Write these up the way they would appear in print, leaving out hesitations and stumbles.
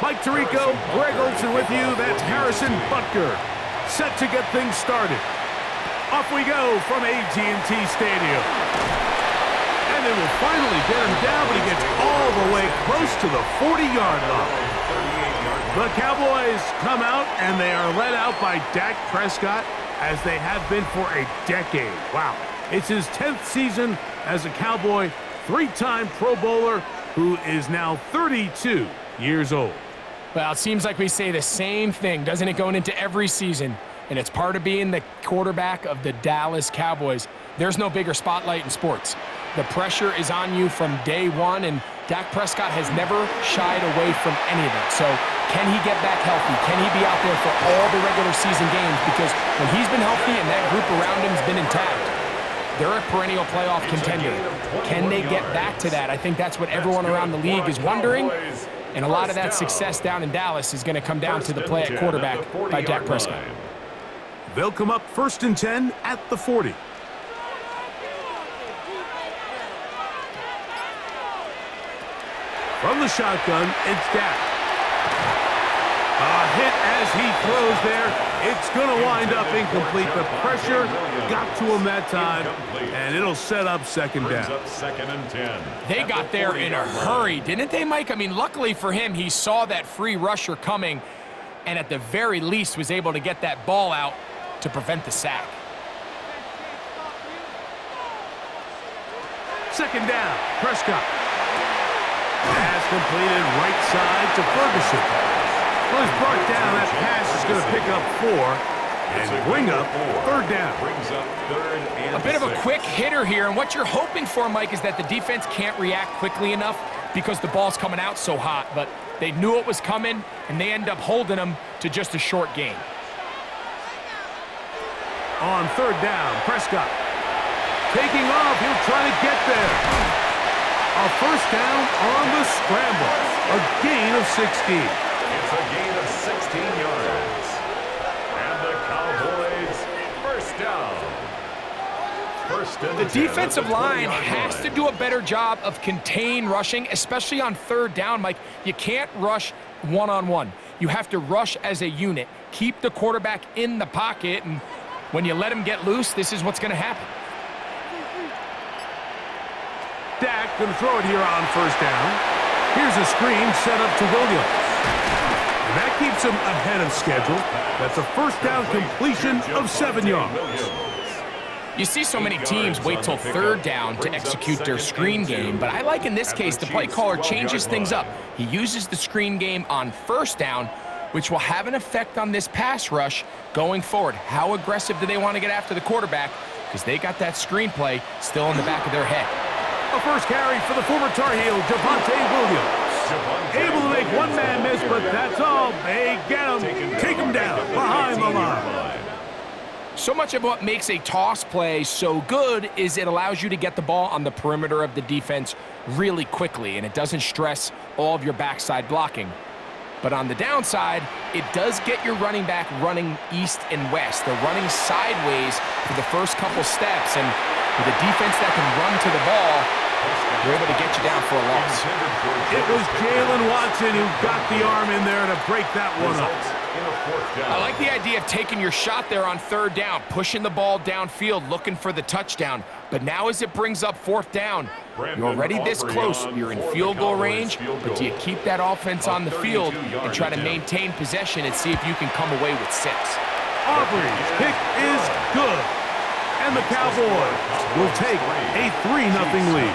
Mike Tirico, Greg Olson with you. That's Harrison Butker, set to get things started. Off we go from AT&T Stadium. And they will finally get him down, but he gets all the way close to the 40-yard line. The Cowboys come out, and they are led out by Dak Prescott, as they have been for a decade. Wow. It's his 10th season as a Cowboy, three-time Pro Bowler, who is now 32 years old. Well, it seems like we say the same thing, doesn't it, going into every season? And it's part of being the quarterback of the Dallas Cowboys. There's no bigger spotlight in sports. The pressure is on you from day one, and Dak Prescott has never shied away from any of it. So can he get back healthy? Can he be out there for all the regular season games? Because when he's been healthy and that group around him has been intact, they're a perennial playoff contender. Can they get back to that? I think that's what everyone around the league is wondering. And a lot of that success down in Dallas is going to come down to the play at quarterback by Dak Prescott. They'll come up 1st and 10 at the 40. From the shotgun, it's Dak. A hit as he throws there. It's going to wind up incomplete. The pressure got to him that time, and it'll set up second down. They got there in a hurry, didn't they, Mike? I mean, luckily for him, he saw that free rusher coming, and at the very least was able to get that ball out to prevent the sack. Second down, Prescott. Pass completed right side to Ferguson. Well, he's brought down. That pass is going to pick up 4 and bring up 3rd down. A bit of a quick hitter here, and what you're hoping for, Mike, is that the defense can't react quickly enough because the ball's coming out so hot, but they knew it was coming, and they end up holding them to just a short gain. On 3rd down, Prescott taking off. He'll try to get there. A first down on the scramble. A gain of 16. It's a gain of 16 yards. And the Cowboys, first down. The defensive line has to do a better job of contain rushing, especially on 3rd down, Mike. You can't rush one-on-one. You have to rush as a unit. Keep the quarterback in the pocket, and when you let him get loose, this is what's going to happen. Dak going to throw it here on 1st down. Here's a screen set up to Williams. And that keeps him ahead of schedule. That's a first down completion of 7 yards. You see so many teams wait till 3rd down to execute their screen game, but I like in this case the play caller changes things up. He uses the screen game on 1st down, which will have an effect on this pass rush going forward. How aggressive do they want to get after the quarterback? Because they got that screen play still in the back of their head. A first carry for the former Tar Heel, Javonte Williams. Able to make one man miss, but that's all. They get him, take him down behind the line. So much of what makes a toss play so good is it allows you to get the ball on the perimeter of the defense really quickly, and it doesn't stress all of your backside blocking. But on the downside, it does get your running back running east and west. They're running sideways for the first couple steps, and with a defense that can run to the ball, they're able to get you down for a loss. It was Jalen Watson who got the arm in there to break that one up. I like the idea of taking your shot there on 3rd down, pushing the ball downfield, looking for the touchdown. But now as it brings up 4th down, you're already this close. You're in field goal range, but do you keep that offense on the field and try to maintain possession and see if you can come away with 6? Aubrey's kick is good. And the Cowboys will take a 3-0 lead.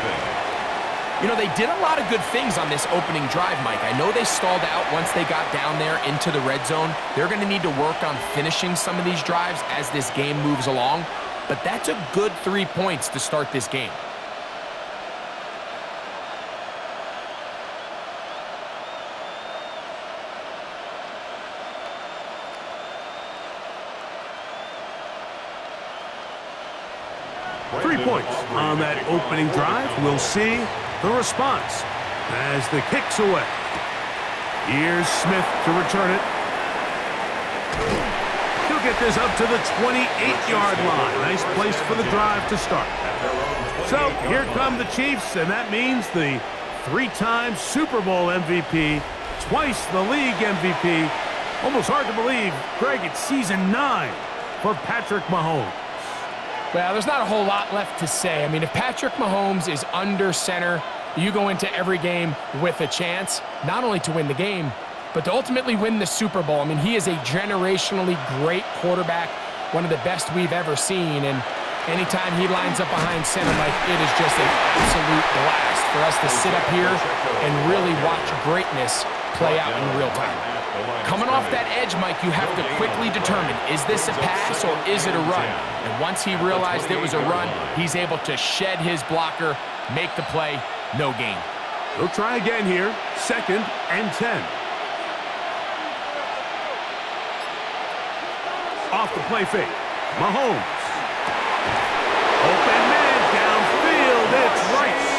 You know, they did a lot of good things on this opening drive, Mike. I know they stalled out once they got down there into the red zone. They're going to need to work on finishing some of these drives as this game moves along. But that's a good 3 points to start this game. Points on that opening drive. We'll see the response as the kick's away. Here's Smith to return it. He'll get this up to the 28-yard line. Nice place for the drive to start. So here come the Chiefs, and that means the 3-time Super Bowl MVP twice the league MVP. Almost hard to believe, Greg, it's season 9 for Patrick Mahomes. Well, there's not a whole lot left to say. I mean, if Patrick Mahomes is under center, you go into every game with a chance, not only to win the game, but to ultimately win the Super Bowl. I mean, he is a generationally great quarterback, one of the best we've ever seen. And anytime he lines up behind center, Mike, it is just an absolute blast for us to sit up here and really watch greatness play out in real time. Coming off that edge, Mike, you have to quickly determine, is this a pass or is it a run? And once he realized it was a run, he's able to shed his blocker, make the play, no gain. He'll try again here, 2nd and 10. Off the play fake, Mahomes. Open man downfield, it's Rice.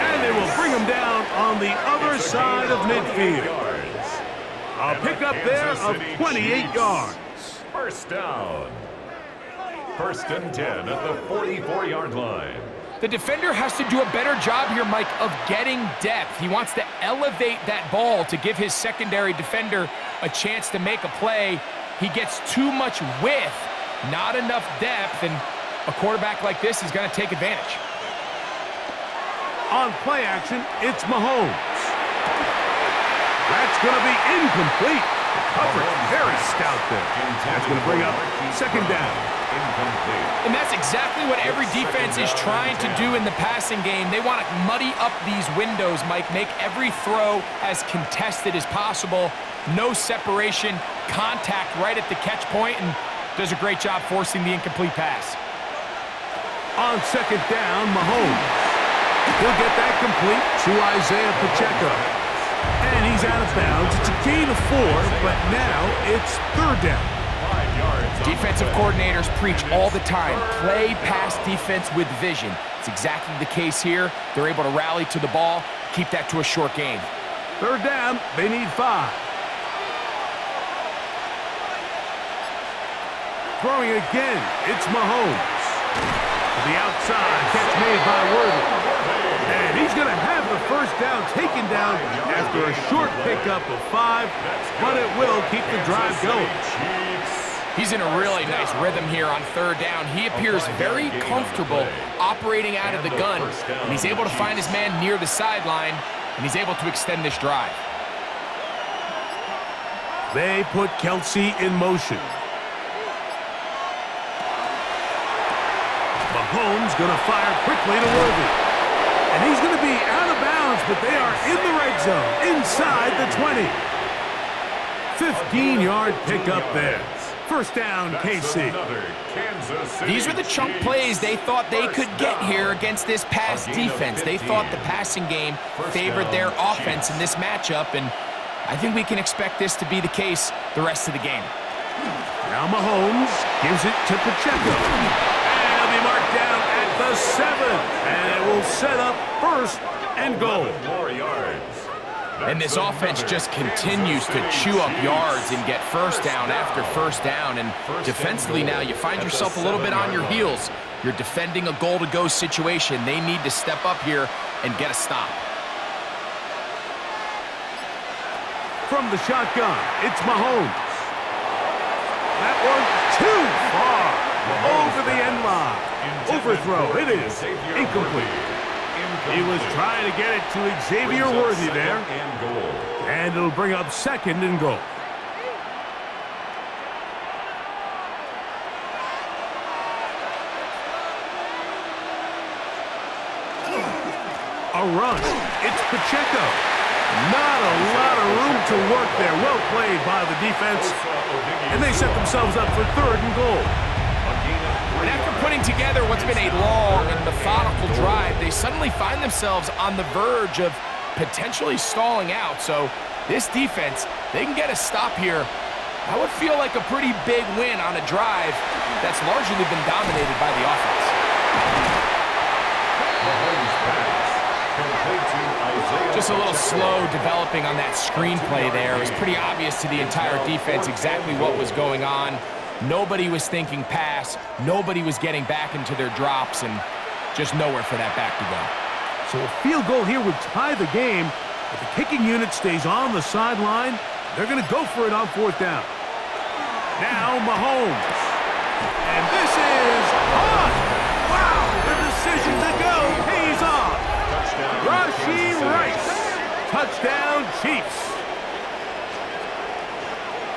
And they will bring him down on the other side of midfield. A pickup there of 28 yards. First down. 1st and 10 at the 44-yard line. The defender has to do a better job here, Mike, of getting depth. He wants to elevate that ball to give his secondary defender a chance to make a play. He gets too much width, not enough depth, and a quarterback like this is going to take advantage. On play action, it's Mahomes. That's going to be incomplete. Coverage very stout there. That's going to bring up 2nd down. Incomplete. And that's exactly what every defense is trying to do in the passing game. They want to muddy up these windows, Mike, make every throw as contested as possible. No separation, contact right at the catch point, and does a great job forcing the incomplete pass. On 2nd down, Mahomes. He'll get that complete to Isaiah Pacheco. And he's out of bounds. It's a gain of 4, but now it's 3rd down. 5 yards. Defensive coordinators preach all the time, play pass defense with vision. It's exactly the case here. They're able to rally to the ball, keep that to a short gain. 3rd down, they need 5. Throwing again, it's Mahomes. To the outside, catch made by Worthy. And he's going to have the 1st down taken down after a short pickup of 5, but it will keep the drive going. He's in a really nice rhythm here on 3rd down. He appears very comfortable operating out of the gun, and he's able to find his man near the sideline, and he's able to extend this drive. They put Kelsey in motion. Mahomes going to fire quickly to Worthy. And he's going to be out of bounds, but they are in the red zone, inside the 20. 15-yard pickup there. 1st down, KC. These are the chunk plays they thought they could get here against this pass defense. They thought the passing game favored their offense in this matchup, and I think we can expect this to be the case the rest of the game. Now Mahomes gives it to Pacheco. And he'll be marked down at the 7. And it will set up 1st and goal. 4 yards. And this offense just continues to chew up yards and get 1st down after 1st down. And defensively now, you find yourself a little bit on your heels. You're defending a goal-to-go situation. They need to step up here and get a stop. From the shotgun, it's Mahomes. That one too far. Over the end line. Overthrow. It is incomplete. He was trying to get it to Xavier Worthy there. And it'll bring up 2nd and goal. A run. It's Pacheco. Not a lot of room to work there. Well played by the defense. And they set themselves up for 3rd and goal. And after putting together what's been a long and methodical drive, they suddenly find themselves on the verge of potentially stalling out. So this defense, they can get a stop here. That would feel like a pretty big win on a drive that's largely been dominated by the offense. Just a little slow developing on that screenplay there. It was pretty obvious to the entire defense exactly what was going on. Nobody was thinking pass. Nobody was getting back into their drops, and just nowhere for that back to go. So a field goal here would tie the game, If the kicking unit stays on the sideline, they're going to go for it on 4th down. Now Mahomes. And this is on. Wow, the decision to go pays off. Rashee Rice. Touchdown, Chiefs.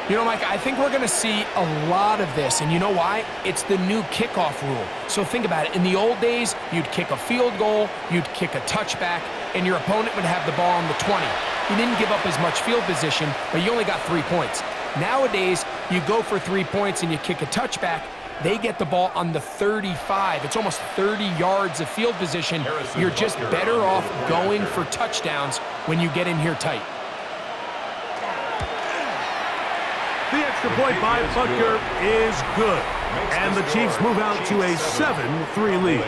You know, Mike, I think we're going to see a lot of this, and you know why? It's the new kickoff rule. So think about it. In the old days, you'd kick a field goal, you'd kick a touchback, and your opponent would have the ball on the 20. You didn't give up as much field position, but you only got 3 points. Nowadays, you go for 3 points and you kick a touchback, they get the ball on the 35. It's almost 30 yards of field position. You're just better off going for touchdowns when you get in here tight. The extra point by Butker is good. And the Chiefs move out to a 7-3 lead.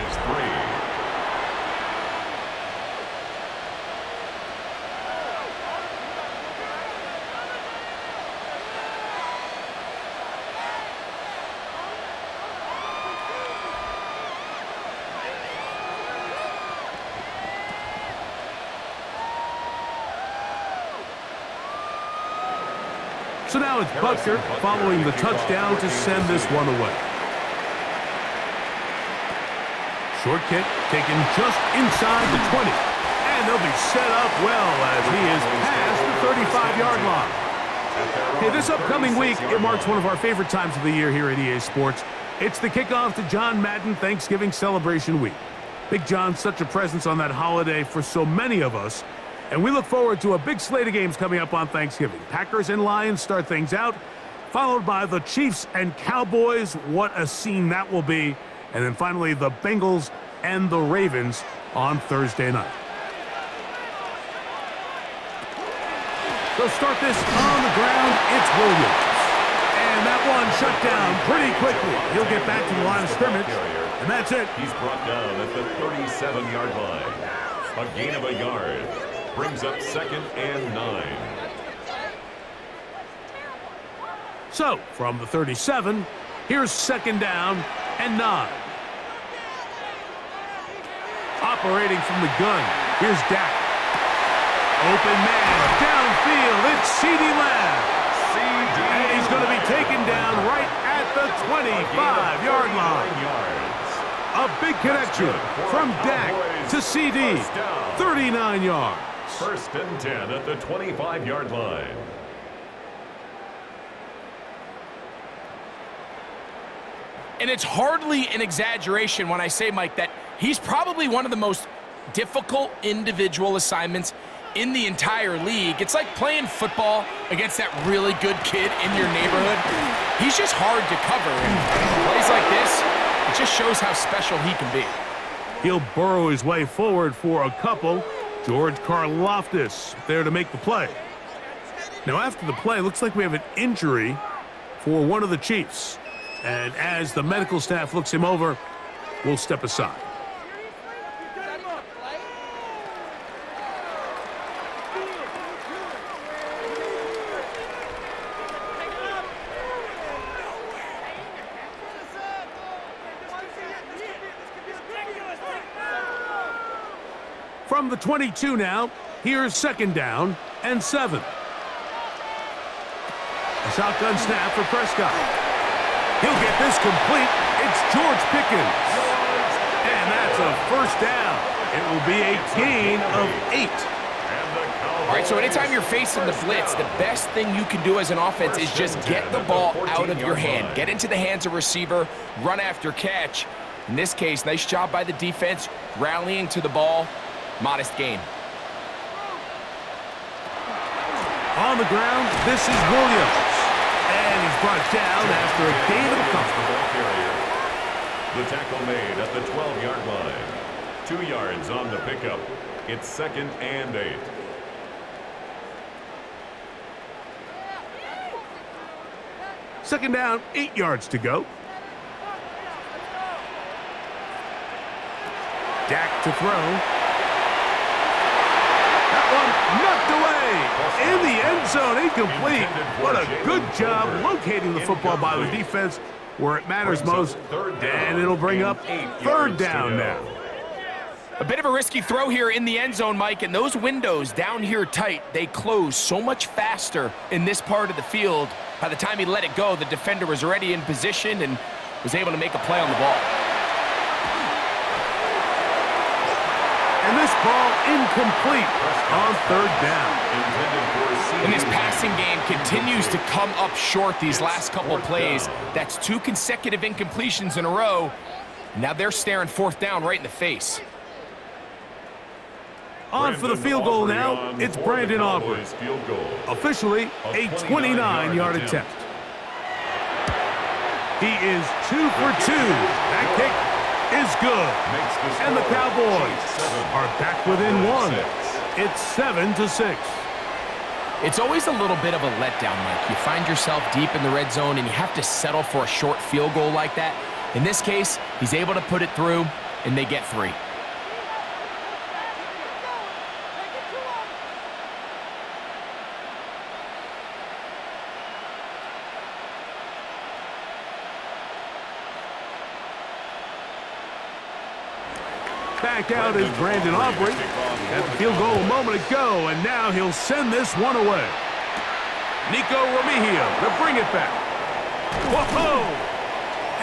So now it's Butker following the touchdown to send this one away. Short kick taken just inside the 20. And they'll be set up well as he is past the 35-yard line. Hey, this upcoming week, it marks one of our favorite times of the year here at EA Sports. It's the kickoff to John Madden Thanksgiving Celebration Week. Big John's such a presence on that holiday for so many of us. And we look forward to a big slate of games coming up on Thanksgiving. Packers and Lions start things out, followed by the Chiefs and Cowboys. What a scene that will be. And then finally, the Bengals and the Ravens on Thursday night. They'll start this on the ground. It's Williams. And that one shut down pretty quickly. He'll get back to the line of scrimmage. And that's it. He's brought down at the 37-yard line. A gain of a yard. Brings up 2nd and 9. So, from the 37, here's 2nd down and 9. Operating from the gun, here's Dak. Open man, downfield, it's CeeDee Lamb. And he's going to be taken down right at the 25-yard line. A big connection from Dak to CeeDee, 39 yards. 1st and 10 at the 25-yard line. And it's hardly an exaggeration when I say, Mike, that he's probably one of the most difficult individual assignments in the entire league. It's like playing football against that really good kid in your neighborhood. He's just hard to cover. And plays like this, it just shows how special he can be. He'll burrow his way forward for a couple. George Karlaftis there to make the play. Now after the play, looks like we have an injury for one of the Chiefs. And as the medical staff looks him over, we'll step aside. From the 22 now, here's 2nd down and 7. A shotgun snap for Prescott. He'll get this complete. It's George Pickens. And that's a 1st down. It will be a gain of 8. All right, so anytime you're facing the blitz, the best thing you can do as an offense is just get the ball out of your hand. Get into the hands of receiver, run after catch. In this case, nice job by the defense, rallying to the ball. Modest gain. On the ground, this is Williams. And he's brought down after a gain of a couple. The tackle made at the 12-yard line. 2 yards on the pickup. It's 2nd and 8. Second down, 8 yards to go. Dak to throw. Knocked away in the end zone, incomplete. What a good job locating the football by the defense where it matters most. And it'll bring up 3rd down now. A bit of a risky throw here in the end zone, Mike, and those windows down here tight, they close so much faster in this part of the field. By the time he let it go, the defender was already in position and was able to make a play on the ball. And this ball incomplete on third down. And this passing game continues to come up short these last couple plays. That's 2 consecutive incompletions in a row. Now they're staring fourth down right in the face. On for the field goal now, it's Brandon Aubrey. Officially a 29-yard attempt. He is 2 for 2. That kick is good. And the Cowboys are back within 1. It's 7-6. It's always a little bit of a letdown, Mike. You find yourself deep in the red zone and you have to settle for a short field goal like that. In this case, he's able to put it through and they get 3. Back out is Brandon Aubrey. At the field goal a moment ago, and now he'll send this one away. Nico Remigio to bring it back. Whoa!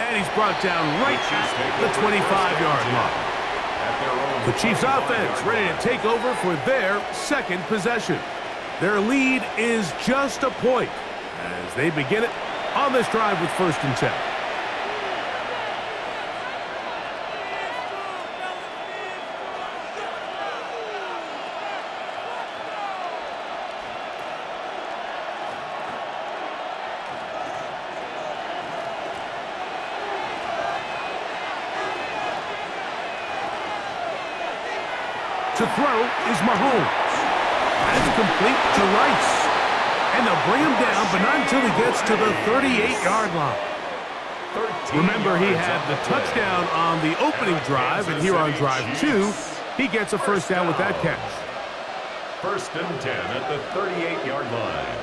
And he's brought down right at the 25-yard line. The Chiefs offense ready to take over for their second possession. Their lead is just a point as they begin it on this drive with 1st and 10. To throw is Mahomes. That's complete to Rice. And they'll bring him down, but not until he gets to the 38-yard line. Remember, he had the touchdown on the opening drive, and here on drive 2, he gets a first down with that catch. 1st and 10 at the 38-yard line.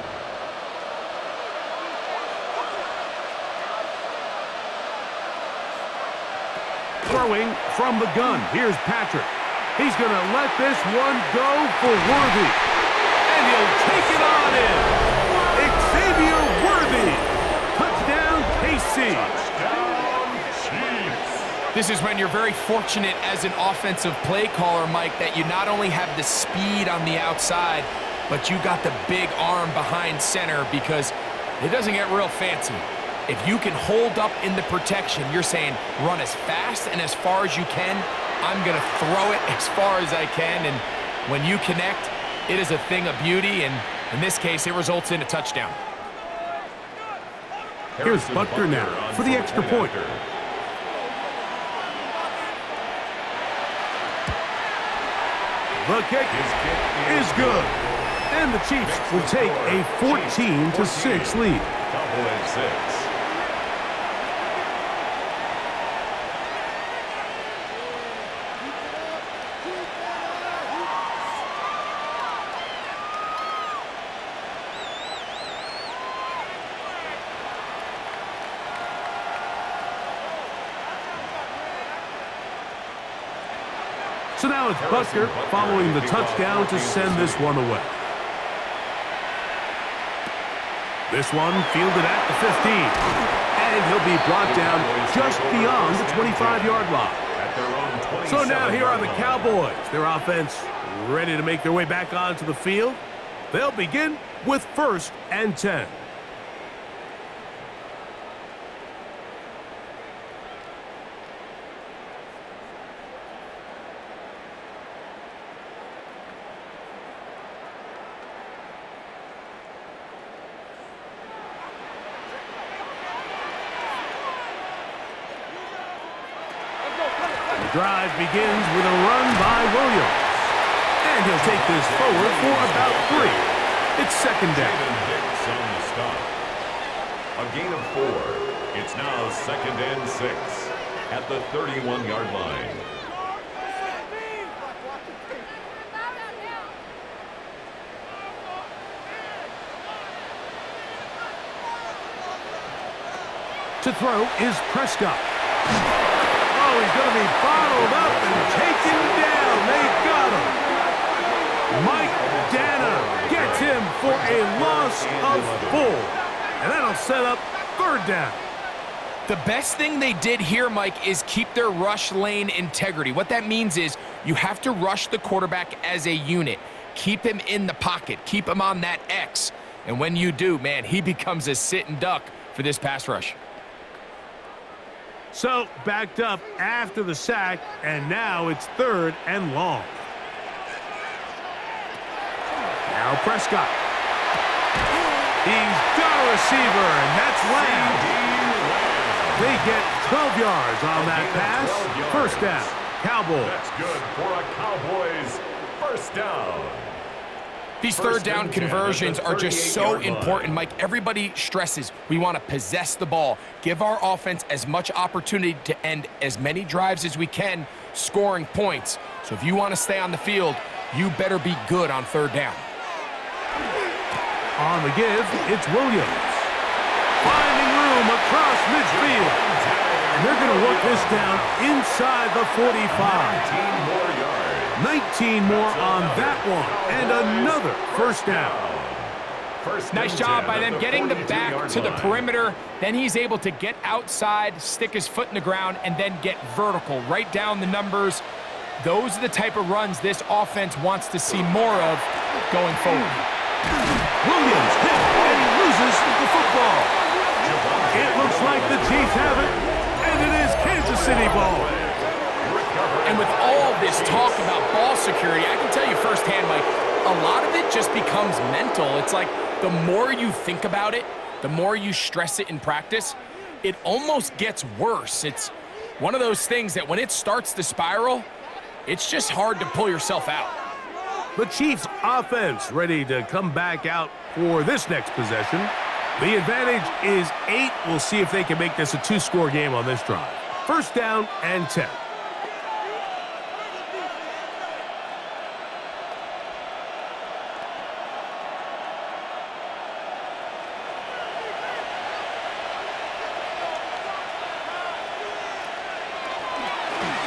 Throwing from the gun. Here's Patrick. He's going to let this one go for Worthy. And he'll take it on in. Xavier Worthy. Touchdown, KC. Touchdown, Chiefs. This is when you're very fortunate as an offensive play caller, Mike, that you not only have the speed on the outside, but you got the big arm behind center because it doesn't get real fancy. If you can hold up in the protection, you're saying run as fast and as far as you can. I'm going to throw it as far as I can, and when you connect, it is a thing of beauty, and in this case, it results in a touchdown. Here's Butker now for the extra point. The kick is good, and the Chiefs will take a 14-6 lead. Cowboys 6. So now it's Butker following the touchdown to send this one away. This one fielded at the 15. And he'll be brought down just beyond the 25-yard line. So now here are the Cowboys. Their offense ready to make their way back onto the field. They'll begin with 1st and 10. Drive begins with a run by Williams. And he'll take this forward for about 3. It's 2nd down. On the stop. A gain of 4. It's now 2nd and 6 at the 31-yard line. To throw is Prescott. Oh, he's going to be bottled up and taken down. of 4. And that'll set up 3rd down. The best thing they did here, Mike, is keep their rush lane integrity. What that means is you have to rush the quarterback as a unit. Keep him in the pocket. Keep him on that X. And when you do, man, he becomes a sitting duck for this pass rush. So, backed up after the sack, and now it's 3rd and long. Now Prescott. He's got a receiver, and that's Lamb. They get 12 yards on that pass. 1st down, Cowboys. That's good for a Cowboys 1st down. These 3rd down conversions are just so important, Mike. Everybody stresses we want to possess the ball, give our offense as much opportunity to end as many drives as we can, scoring points. So if you want to stay on the field, you better be good on 3rd down. On the give, it's Williams. Finding room across midfield. And they're going to work this down inside the 45. 19 more yards. 19 more on that one. And another 1st down. Nice job by them getting the back to the perimeter. Then he's able to get outside, stick his foot in the ground, and then get vertical. Right down the numbers. Those are the type of runs this offense wants to see more of going forward. Williams hit, and he loses the football. It looks like the Chiefs have it, and it is Kansas City ball. And with all this talk about ball security, I can tell you firsthand, Mike, a lot of it just becomes mental. It's like the more you think about it, the more you stress it in practice, it almost gets worse. It's one of those things that when it starts to spiral, it's just hard to pull yourself out. The Chiefs offense ready to come back out for this next possession. The advantage is 8. We'll see if they can make this a 2-score game on this drive. 1st down and 10.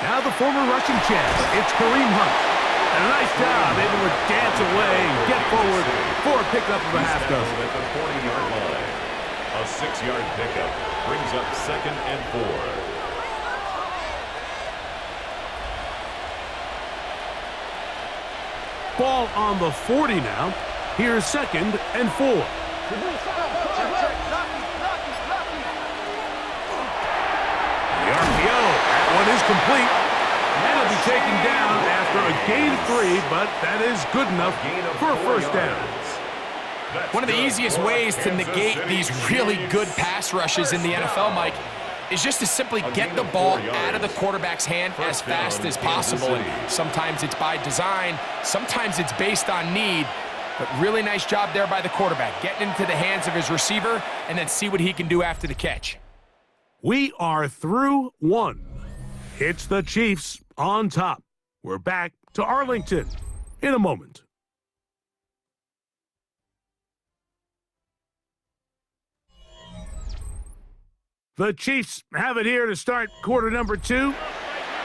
Now the former rushing champ, it's Kareem Hunt. And a nice job, able to dance away and get forward for a pickup of a half dozen. At the 40-yard line. A 6-yard pickup brings up 2nd and 4. Ball on the 40 now. Here's 2nd and 4. The RPO, that one is complete. And it'll be taken down after a gain of 3, but that is good enough for a 1st down. One of the easiest ways to negate these really good pass rushes in the NFL, Mike, is just to simply get the ball out of the quarterback's hand as fast as possible. And sometimes it's by design, sometimes it's based on need, but really nice job there by the quarterback, getting into the hands of his receiver and then see what he can do after the catch. We are through 1. It's the Chiefs on top. We're back to Arlington in a moment. The Chiefs have it here to start quarter number 2.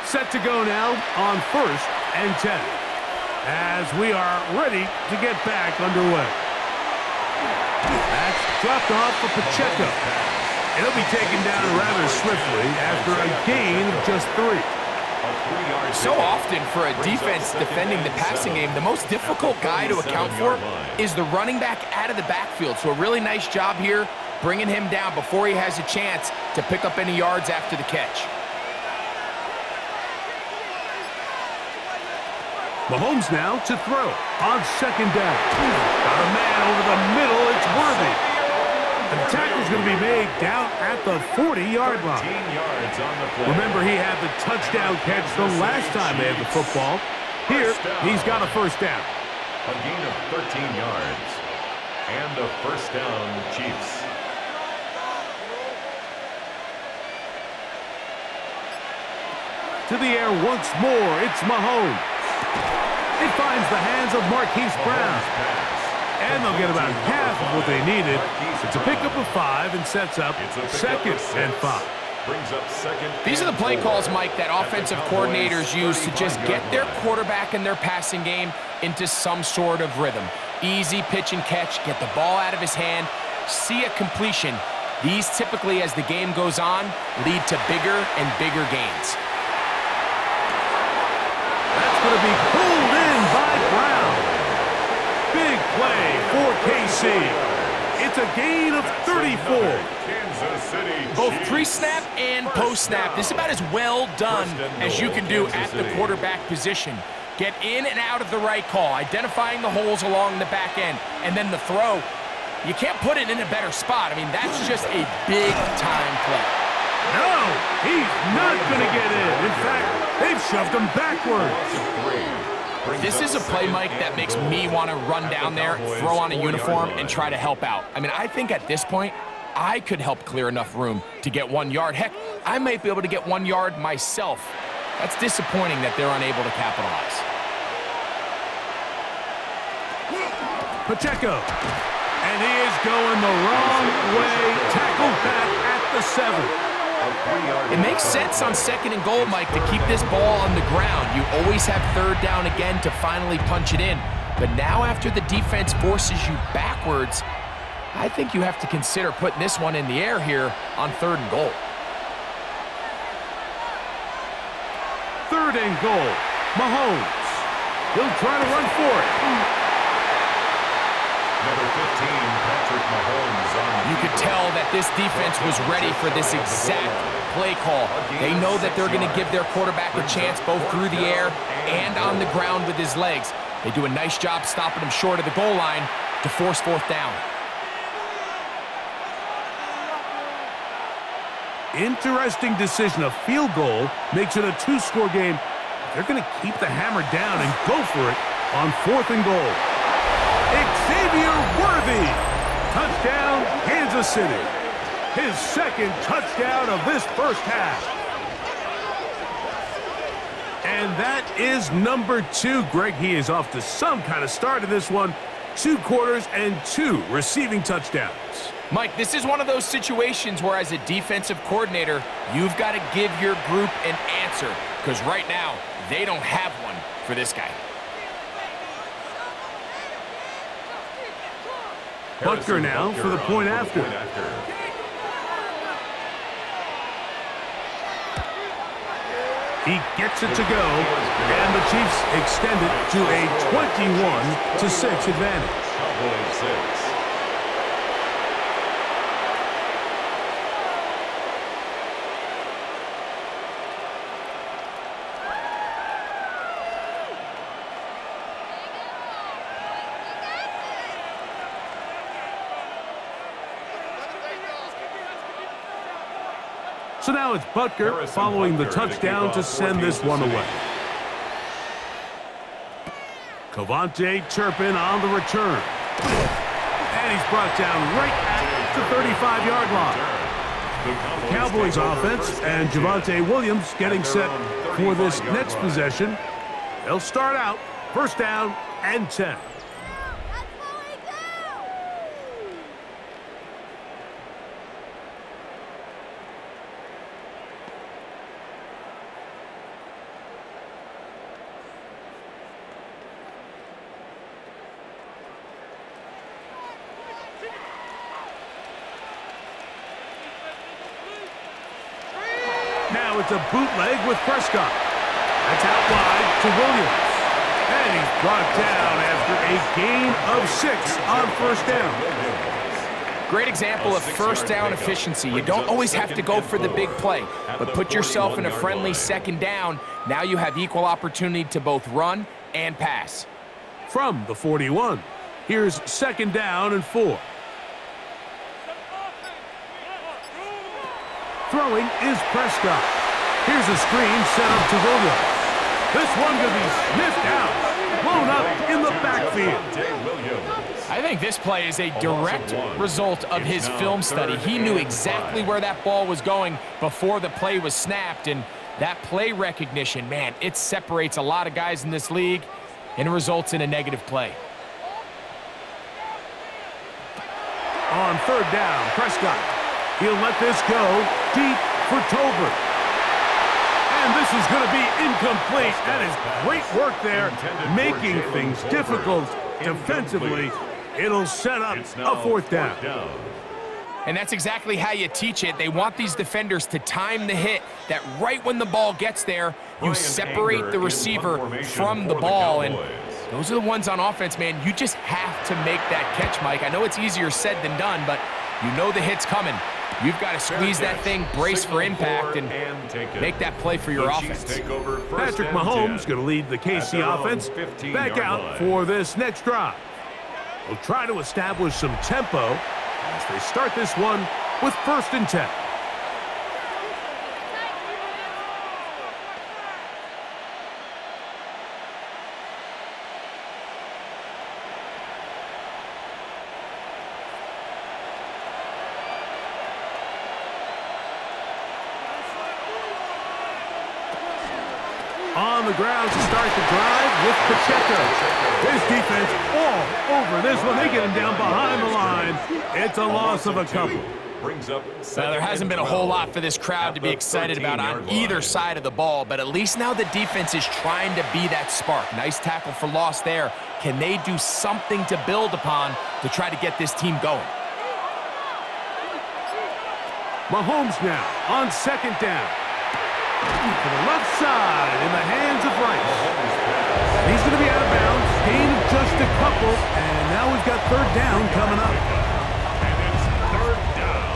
Set to go now on 1st and 10. As we are ready to get back underway. That's dropped off for Pacheco. It'll be taken down rather swiftly after a gain of just 3. So often for a defense defending the passing game, the most difficult guy to account for is the running back out of the backfield. So a really nice job here bringing him down before he has a chance to pick up any yards after the catch. Mahomes now to throw on 2nd down. Got a man over the middle. It's Worthy. The tackle's going to be made down at the 40-yard line. Remember, he had the touchdown catch the last time they had the football. Here, he's got a 1st down. A gain of 13 yards. And a 1st down, Chiefs. To the air once more, it's Mahomes. It finds the hands of Marquise Brown. And they'll get about half of what they needed. It's a pickup of 5 and sets up 2nd and 5. Brings up 2nd. These are the play calls, Mike, that offensive coordinators use to just get their quarterback and their passing game into some sort of rhythm. Easy pitch and catch, get the ball out of his hand, see a completion. These typically, as the game goes on, lead to bigger and bigger gains. That's going to be pulled in by Brown. Big play for KC. It's a gain of 34. Both pre-snap and post-snap, this is about as well done as you can do at the quarterback position. Get in and out of the right call, identifying the holes along the back end, and then the throw. You can't put it in a better spot. I mean, that's just a big-time play. No, he's not going to get in. In fact, they've shoved him backwards. This is a play, Mike, that makes me want to run down there, throw on a uniform, and try to help out. I mean, I think at this point, I could help clear enough room to get 1 yard. Heck, I might be able to get 1 yard myself. That's disappointing that they're unable to capitalize. Pacheco. And he is going the wrong way. Tackled back at the 7. It makes sense on 2nd and goal, Mike, to keep this ball on the ground. You always have 3rd down again to finally punch it in. But now after the defense forces you backwards, I think you have to consider putting this one in the air here on 3rd and goal. 3rd and goal. Mahomes. He'll try to run for it. Number 15, Patrick Mahomes. You could tell that this defense was ready for this exact play call. They know that they're going to give their quarterback a chance both through the air and on the ground with his legs. They do a nice job stopping him short of the goal line to force 4th down. Interesting decision. A field goal makes it a 2-score game. They're going to keep the hammer down and go for it on 4th and goal. Xavier Worthy. Touchdown, Kansas City. His 2nd touchdown of this first half. And that is number 2. Greg, he is off to some kind of start in this one. 2 quarters and 2 receiving touchdowns. Mike, this is one of those situations where as a defensive coordinator, you've got to give your group an answer, because right now, they don't have one for this guy. Butker now for the point after. He gets it to go, and the Chiefs extend it to a 21-6 advantage. Cowboys 6. So now it's Butker following the touchdown to send this one away. Cavante Turpin on the return. And he's brought down right at the 35-yard line. The Cowboys offense and Javonte Williams getting set for this next possession. They'll start out 1st down and 10. Now it's a bootleg with Prescott. That's out wide to Williams. And he's brought down after a gain of 6 on 1st down. Great example of 1st down efficiency. You don't always have to go for the big play, but put yourself in a friendly 2nd down. Now you have equal opportunity to both run and pass. From the 41, here's 2nd down and 4. Throwing is Prescott. Here's a screen set up to Williams. This one going to be sniffed out, blown up in the backfield. I think this play is a direct result of his film study. He knew exactly where that ball was going before the play was snapped, and that play recognition, man, it separates a lot of guys in this league and results in a negative play. On 3rd down, Prescott. He'll let this go deep for Tolbert. And this is going to be incomplete. That is great work there, making things difficult defensively, it'll set up a fourth down. And that's exactly how you teach it. They want these defenders to time the hit, that right when the ball gets there, you separate the receiver from the ball. And those are the ones on offense, man. You just have to make that catch, Mike. I know it's easier said than done, but you know the hit's coming. You've got to squeeze that thing, brace for impact, and make that play for your offense. Patrick Mahomes going to lead the KC offense back out for this next drive. They'll try to establish some tempo as they start this one with 1st and 10. On the ground to start the drive with Pacheco. His defense all over this one. They get him down behind the line. It's a loss of a couple. Well, there hasn't been a whole lot for this crowd to be excited about on either side of the ball, but at least now the defense is trying to be that spark. Nice tackle for loss there. Can they do something to build upon to try to get this team going? Mahomes now on 2nd down. To the left side in the hands of Rice. He's going to be out of bounds. Gain of just a couple. And now we've got 3rd down coming up. And it's 3rd down.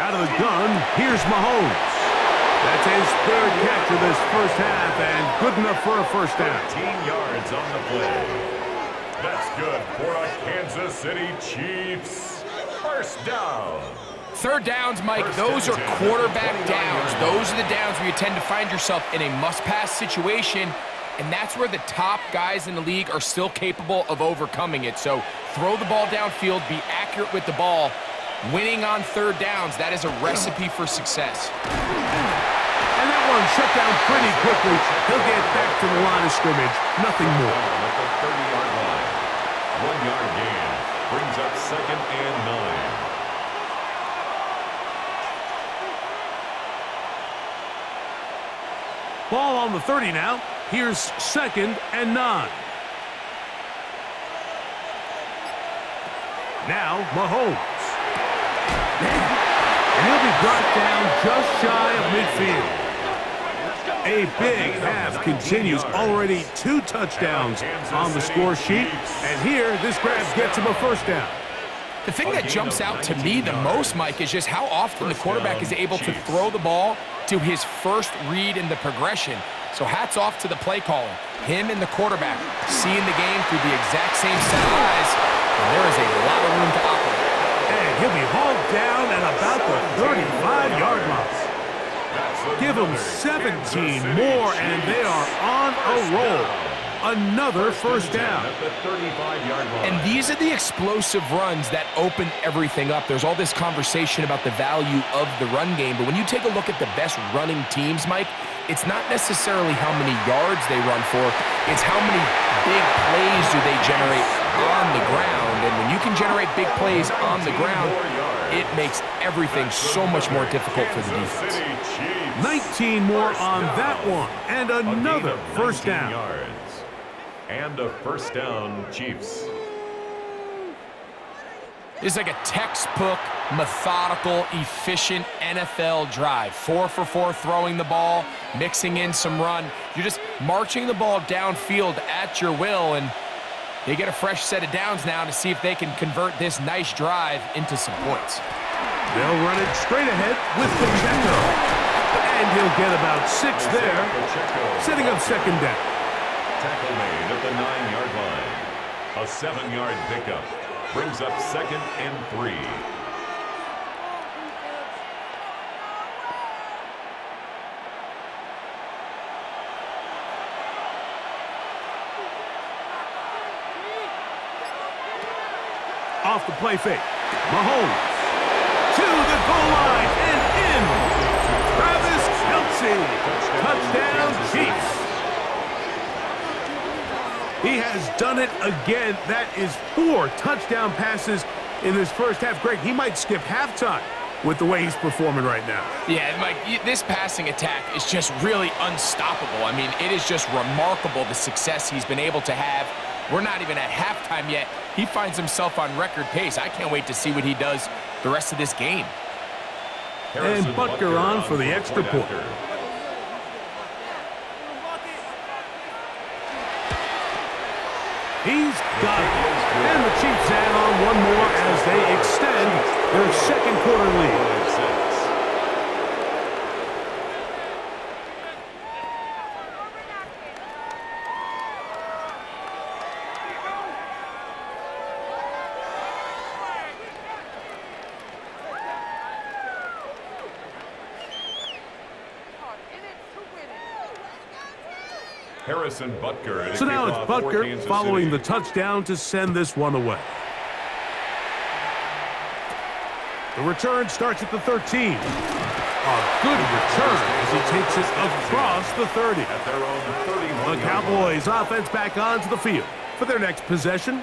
Out of the gun, here's Mahomes. That's his 3rd catch of this first half, and good enough for a 1st down. 13 yards on the play. That's good for a Kansas City Chiefs 1st down. 3rd downs, Mike, those are quarterback downs. Those are the downs where you tend to find yourself in a must-pass situation, and that's where the top guys in the league are still capable of overcoming it. So throw the ball downfield, be accurate with the ball. Winning on 3rd downs, that is a recipe for success. And that one shut down pretty quickly. He'll get back to the line of scrimmage. Nothing more. At the 30-yard line. 1-yard gain brings up 2nd and 9. Ball on the 30 now. Here's 2nd and 9. Now Mahomes. And he'll be brought down just shy of midfield. A big half continues. Already 2 touchdowns on the score sheet. And here, this grab gets him a 1st down. The thing that jumps out to me the most, Mike, is just how often the quarterback is able to throw the ball to his first read in the progression. So hats off to the play caller. Him and the quarterback seeing the game through the exact same set of eyes. And there is a lot of room to operate. And he'll be hauled down at about the 35-yard line. Give them 17 more, and they are on a roll. Another 1st down. And these are the explosive runs that open everything up. There's all this conversation about the value of the run game, but when you take a look at the best running teams, Mike, it's not necessarily how many yards they run for, it's how many big plays do they generate on the ground. And when you can generate big plays on the ground, it makes everything so much more difficult for the defense. 19 more on that one, and another 1st down. And a 1st down, Chiefs. This is like a textbook, methodical, efficient NFL drive. 4 for 4 throwing the ball, mixing in some run. You're just marching the ball downfield at your will, and they get a fresh set of downs now to see if they can convert this nice drive into some points. They'll run it straight ahead with Pacheco. And he'll get about 6 there, setting up 2nd down. Tackle made at the 9-yard line. A 7-yard pickup brings up 2nd and 3. Off the play fake. Mahomes to the goal line and in. Travis Kelce. Touchdown, Chiefs. He has done it again. That is 4 touchdown passes in this first half. Greg, he might skip halftime with the way he's performing right now. Yeah, Mike, this passing attack is just really unstoppable. I mean, it is just remarkable the success he's been able to have. We're not even at halftime yet. He finds himself on record pace. I can't wait to see what he does the rest of this game. And Butker on for the extra point. He's got it. And the Chiefs add on one more as they extend their second quarter lead. Harrison Butker. So now it's Butker following the touchdown to send this one away. The return starts at the 13. A good return as he takes it across the 30. At their own 31. The Cowboys offense back onto the field for their next possession.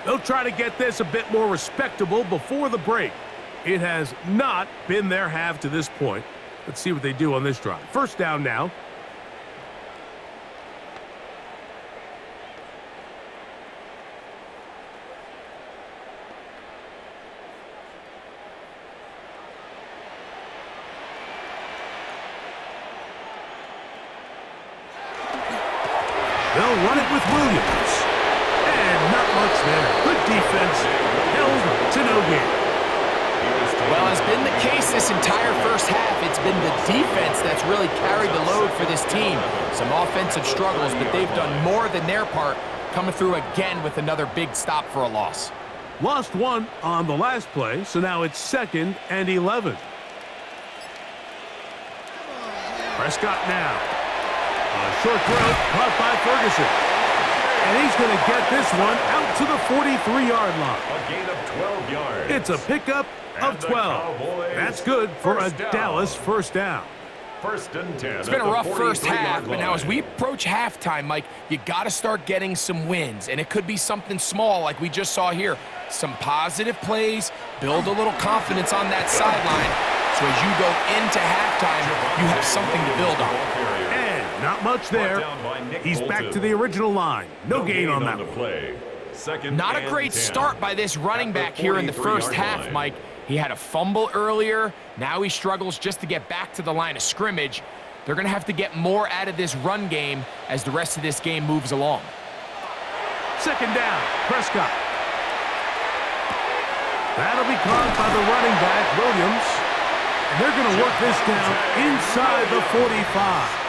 They'll try to get this a bit more respectable before the break. It has not been their half to this point. Let's see what they do on this drive. First down now. They'll run it with Williams. And not much there. Good defense. Held to no gain. Well, as been the case this entire first half, it's been the defense that's really carried the load for this team. Some offensive struggles, but they've done more than their part, coming through again with another big stop for a loss. Lost one on the last play, so now it's 2nd and 11. Prescott now. A short throw caught by Ferguson. And he's going to get this one out to the 43-yard line. A gain of 12 yards. It's a pickup of 12. That's good for a Dallas first down. First and 10. It's been a rough first half, but now as we approach halftime, Mike, you got to start getting some wins. And it could be something small like we just saw here. Some positive plays, build a little confidence on that sideline. So as you go into halftime, you have something to build on. And not much there. He's back to the original line. No gain on that play. Not a great start by this running back here in the first half, Mike. He had a fumble earlier. Now he struggles just to get back to the line of scrimmage. They're going to have to get more out of this run game as the rest of this game moves along. Second down, Prescott. That'll be caught by the running back, Williams. And they're going to work this down inside the 45.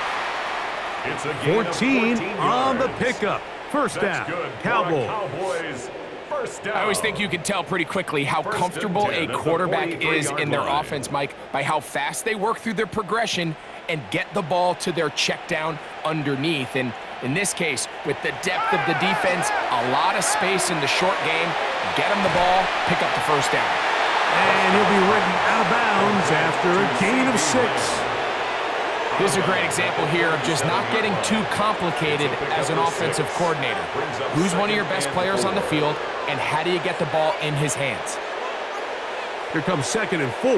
It's a 14 on the pickup. First down, Cowboys. First down. I always think you can tell pretty quickly how comfortable a quarterback is in their offense, Mike, by how fast they work through their progression and get the ball to their check down underneath. And in this case, with the depth of the defense, a lot of space in the short game, get them the ball, pick up the first down. And he'll be ridden out of bounds after a gain of 6. This is a great example here of just not getting too complicated as an offensive coordinator. Who's one of your best players on the field, and how do you get the ball in his hands? Here comes 2nd and 4.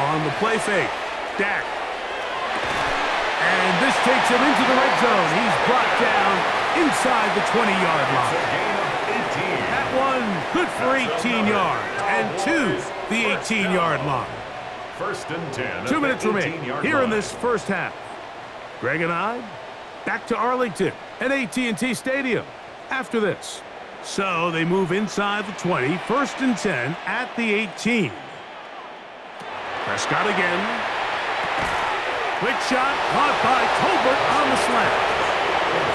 On the play fake, Dak. And this takes him into the red zone. He's brought down inside the 20-yard line. That one good for 18 yards, and to the 18-yard line. First and 10. 2 minutes remaining here in this first half. Greg and I back to Arlington at AT&T Stadium after this. So they move inside the 20, 1st and 10 at the 18. Prescott again. Quick shot caught by Tolbert on the slant.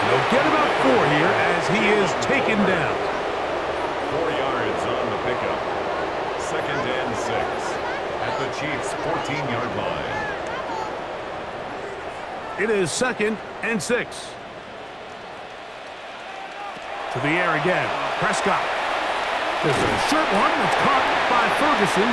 They'll get about 4 here as he is taken down. 4 yards on the pickup. 2nd and 6 at the Chiefs' 14-yard line. It is 2nd and 6. To the air again. Prescott. There's a short one that's caught by Ferguson.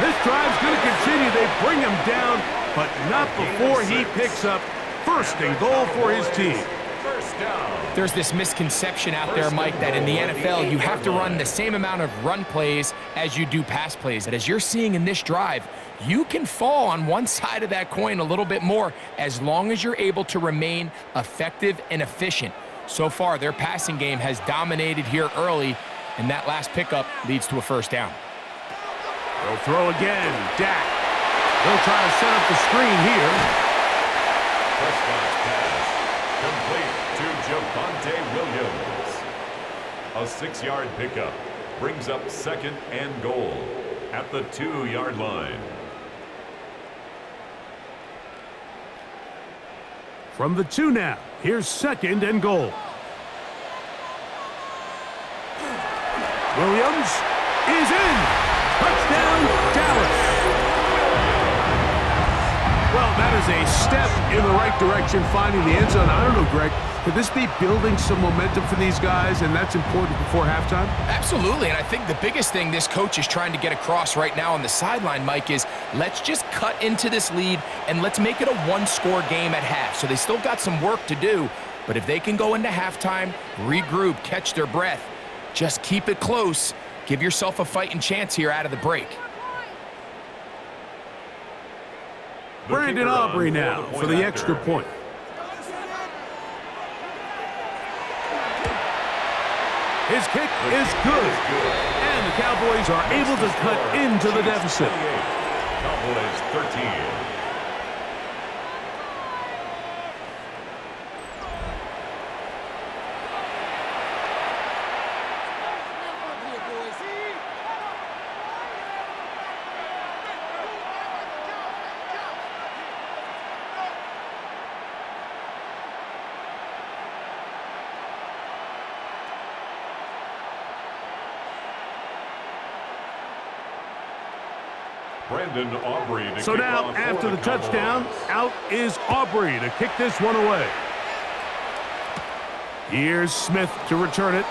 This drive's going to continue. They bring him down, but not before he picks up 1st and goal for his team. First down. There's this misconception out there, Mike, that in the NFL, you have to run the same amount of run plays as you do pass plays. And as you're seeing in this drive, you can fall on one side of that coin a little bit more as long as you're able to remain effective and efficient. So far, their passing game has dominated here early, and that last pickup leads to a first down. They'll throw again. Dak. They'll try to set up the screen here. Prescott's pass complete to Javonte Williams. A 6-yard pickup brings up second and goal at the 2-yard line. From the 2 now. Here's second and goal. Williams is in. Touchdown, Dallas. Well, that is a step in the right direction, finding the end zone. I don't know, Greg. Could this be building some momentum for these guys, and that's important before halftime? Absolutely, and I think the biggest thing this coach is trying to get across right now on the sideline, Mike, is let's just cut into this lead and let's make it a one-score game at half. So they still got some work to do, but if they can go into halftime, regroup, catch their breath, just keep it close, give yourself a fighting chance here out of the break. Brandon Aubrey now for the extra point. His kick is good. And the Cowboys are able to cut into the deficit. Cowboys 13. Brandon Aubrey to so kick now, off after the Cowboys. touchdown, out is Aubrey to kick this one away. Here's Smith to return it.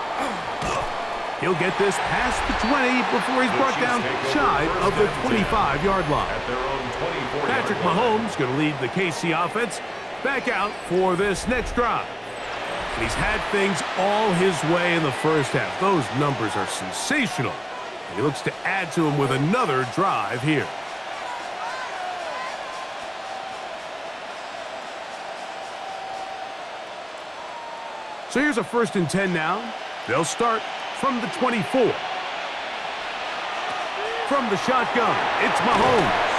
He'll get this past the 20 before he's brought down shy of the 25-yard line. At their own 24-yard Patrick line. Mahomes going to lead the KC offense back out for this next drive. And he's had things all his way in the first half. Those numbers are sensational. And he looks to add to them with another drive here. So here's a 1st and 10 now. They'll start from the 24. From the shotgun, it's Mahomes.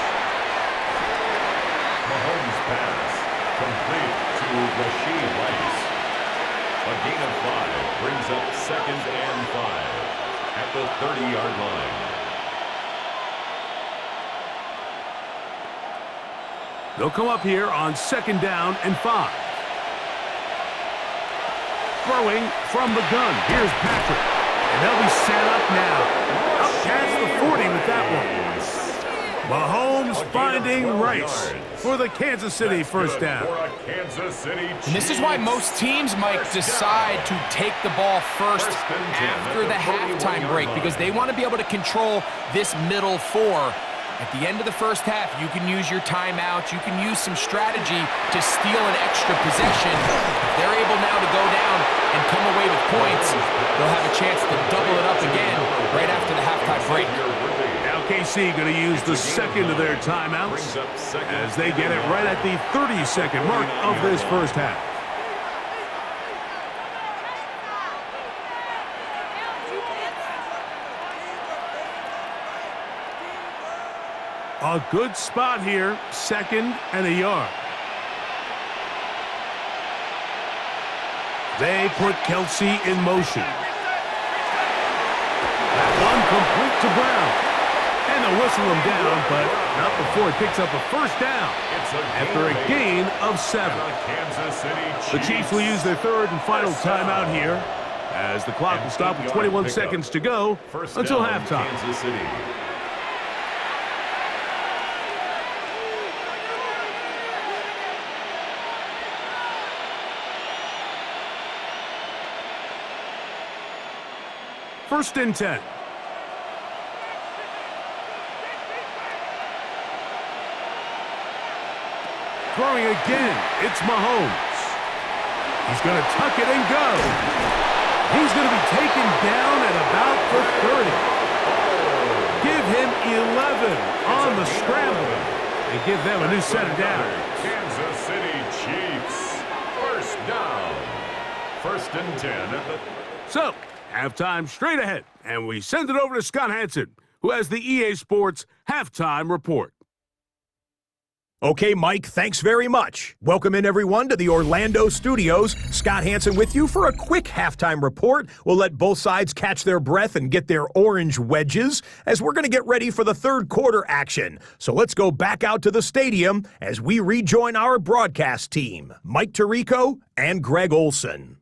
Mahomes pass complete to Rashid Rice. A gain of 5 brings up 2nd and 5 at the 30-yard line. They'll come up here on 2nd down and 5. Throwing from the gun. Here's Patrick. And they'll be set up now. Up past the 40 with that one. Mahomes finding Rice for the Kansas City first down. And this is why most teams might decide to take the ball first after the halftime break, because they want to be able to control this middle 4. At the end of the first half, you can use your timeouts, you can use some strategy to steal an extra possession. If they're able now to go down and come away with points, they'll have a chance to double it up again right after the halftime break. Now KC going to use the second of their timeouts as they get it right at the 30-second mark of this first half. A good spot here, 2nd and a yard. They put Kelsey in motion. That one complete to Brown. And they'll whistle him down, but not before it picks up a first down after a gain of 7. The Chiefs will use their 3rd and final timeout here as the clock will stop with 21 seconds to go until halftime. Kansas City. First and 10. Throwing again, it's Mahomes. He's going to tuck it and go. He's going to be taken down at about the 30. Give him 11 on the scramble and give them a new set of downs. Kansas City Chiefs. First down. First and 10 at the... So, halftime straight ahead, and we send it over to Scott Hansen, who has the EA Sports Halftime Report. Okay, Mike, thanks very much. Welcome in, everyone, to the Orlando studios. Scott Hansen with you for a quick halftime report. We'll let both sides catch their breath and get their orange wedges as we're going to get ready for the third quarter action. So let's go back out to the stadium as we rejoin our broadcast team, Mike Tirico and Greg Olson.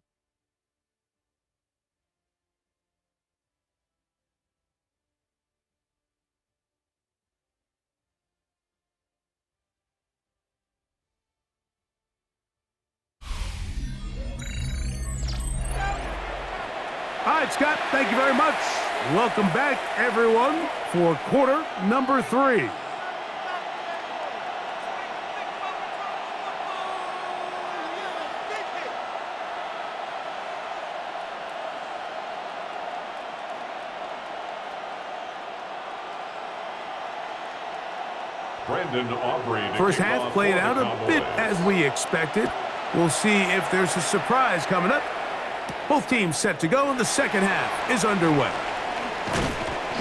All right, Scott, thank you very much. Welcome back, everyone, for quarter number 3. Brandon Aubrey. First half played out a bit as we expected. We'll see if there's a surprise coming up. Both teams set to go, and the second half is underway.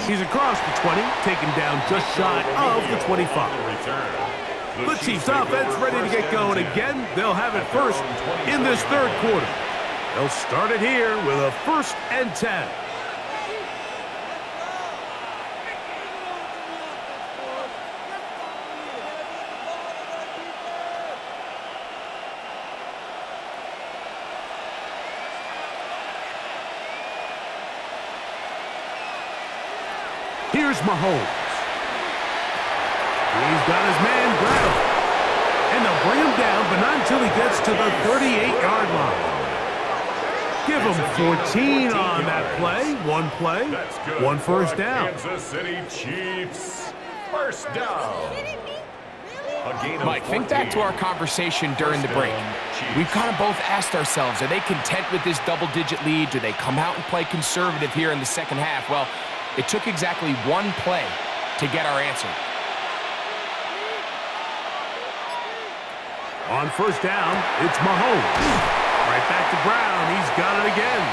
He's across the 20, taken down just shy of the 25. The Chiefs offense ready to get going again. They'll have it first in this third quarter. They'll start it here with a 1st and 10. Here's Mahomes. He's got his man Brown. And they'll bring him down, but not until he gets to the 38-yard line. Give him 14 on that play. One first down. Kansas City Chiefs. First down. Mike, think back to our conversation during the break. We've kind of both asked ourselves, are they content with this double-digit lead? Do they come out and play conservative here in the second half? Well, it took exactly one play to get our answer. On first down, it's Mahomes. Right back to Brown. He's got it again.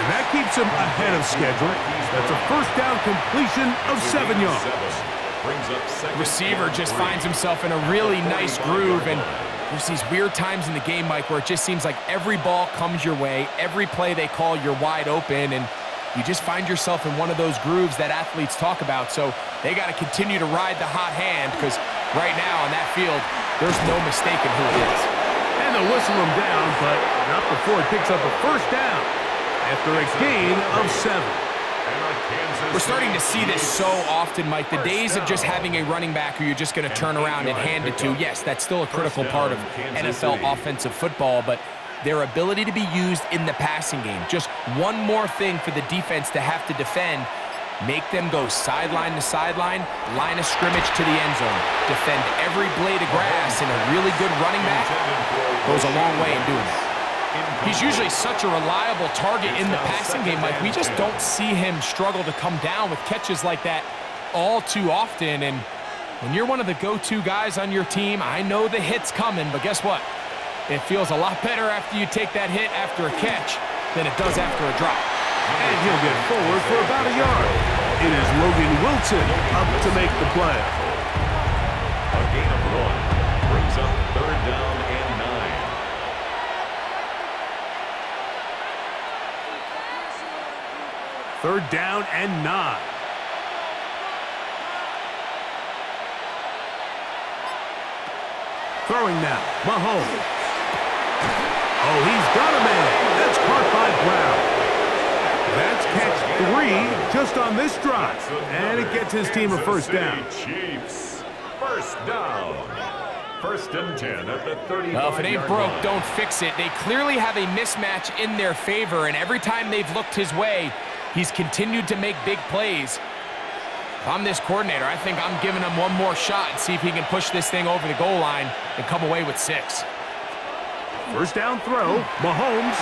And that keeps him ahead of schedule. That's a first down completion of 7 yards. The receiver just finds himself in a really nice groove, and there's these weird times in the game, Mike, where it just seems like every ball comes your way, every play they call, you're wide open, and you just find yourself in one of those grooves that athletes talk about. So they got to continue to ride the hot hand, because right now on that field, there's no mistaking who it is. And they'll whistle him down, but not before he picks up a first down after a gain of 7. We're starting to see this so often, Mike. The days of just having a running back who you're just going to turn around and hand it to, yes, that's still a critical part of NFL offensive football, but their ability to be used in the passing game, just one more thing for the defense to have to defend, make them go sideline to sideline, line of scrimmage to the end zone, defend every blade of grass, and a really good running back goes a long way in doing it. He's usually such a reliable target in the passing game, Mike. We just don't see him struggle to come down with catches like that all too often. And when you're one of the go-to guys on your team, I know the hit's coming, but guess what? It feels a lot better after you take that hit after a catch than it does after a drop. And he'll get forward for about a yard. It is Logan Wilson up to make the play. A gain of 1 brings up 3rd down and 9. Third down and 9. Throwing now, Mahomes. Oh, he's got a man. That's caught by Brown. That's catch 3 just on this drive. And it gets his team a first down. Chiefs, first down. 1st and 10 at the 35-yard Well, if it ain't broke, line. don't fix it. They clearly have a mismatch in their favor, and every time they've looked his way, he's continued to make big plays. If I'm this coordinator, I think I'm giving him one more shot and see if he can push this thing over the goal line and come away with 6. First down throw. Mahomes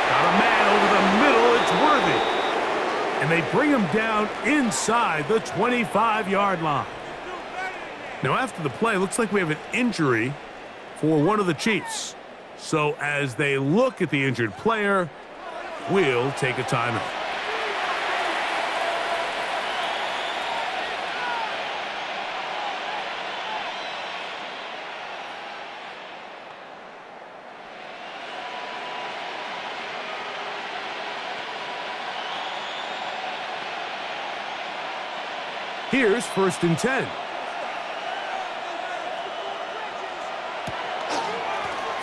got a man over the middle. It's Worthy. And they bring him down inside the 25-yard line. Now, after the play, looks like we have an injury for one of the Chiefs. So as they look at the injured player, we'll take a timeout. Here's 1st and 10.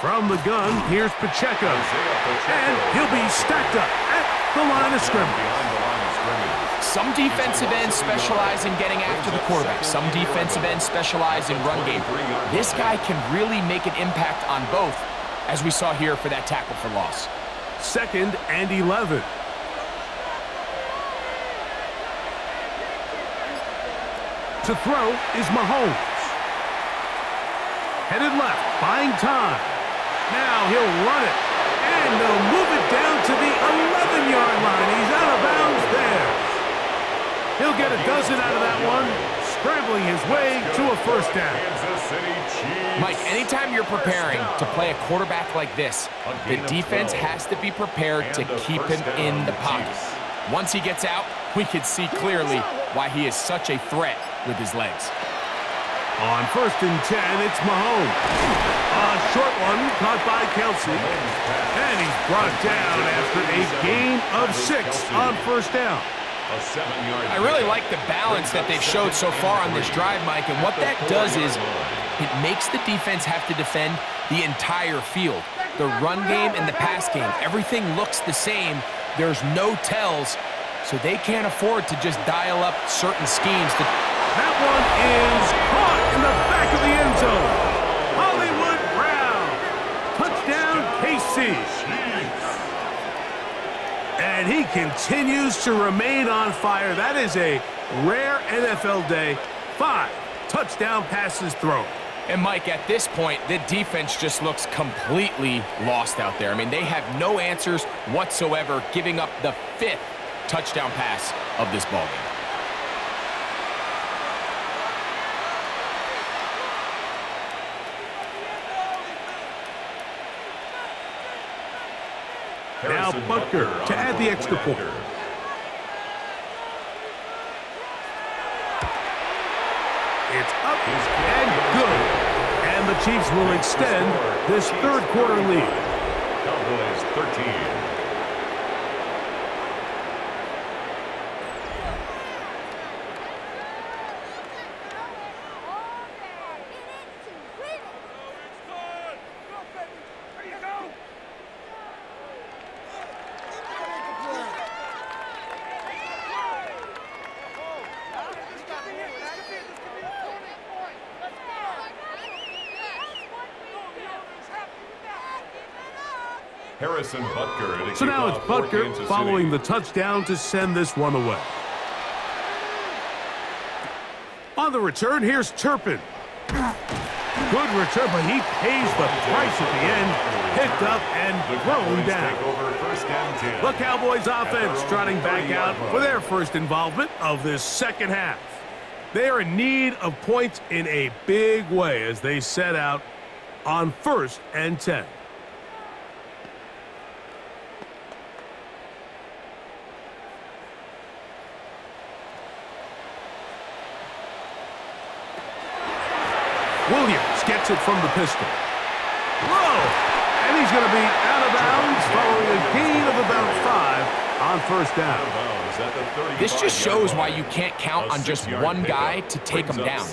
From the gun, here's Pacheco. And he'll be stacked up at the line of scrimmage. Some defensive ends specialize in getting after the quarterback. Some defensive ends specialize in run game. This guy can really make an impact on both, as we saw here for that tackle for loss. 2nd and 11. To throw is Mahomes. Headed left, buying time. Now he'll run it, and they'll move it down to the 11-yard line. He's out of bounds there. He'll get a dozen out of that one, scrambling his way to a first down. Mike, anytime you're preparing to play a quarterback like this, the defense has to be prepared to keep him in the pocket. Once he gets out, we can see clearly why he is such a threat with his legs. On 1st and 10, it's Mahomes. A short one caught by Kelsey. And he's brought down after a gain of 6 on 1st down. I really like the balance that they've showed so far on this drive, Mike, and what that does is it makes the defense have to defend the entire field. The run game and the pass game, everything looks the same. There's no tells, so they can't afford to just dial up certain schemes. That one is caught in the back of the end zone. Hollywood Brown. Touchdown, KC. And he continues to remain on fire. That is a rare NFL day. 5 touchdown passes thrown. And, Mike, at this point, the defense just looks completely lost out there. I mean, they have no answers whatsoever, giving up the 5th touchdown pass of this ballgame. Now Butker to add the extra point. It's up and good. And the Chiefs will extend this 3rd quarter lead. Cowboys 13. Harrison Butker. So now it's Butker following the touchdown to send this one away. On the return, here's Turpin. Good return, but he pays the price at the end. Picked up and thrown down. The Cowboys offense trotting back out for their first involvement of this second half. They are in need of points in a big way as they set out on 1st and 10. Williams gets it from the pistol. Whoa! And he's going to be out of bounds following a gain of about 5 on 1st down. This just shows why you can't count on just one guy to take him down.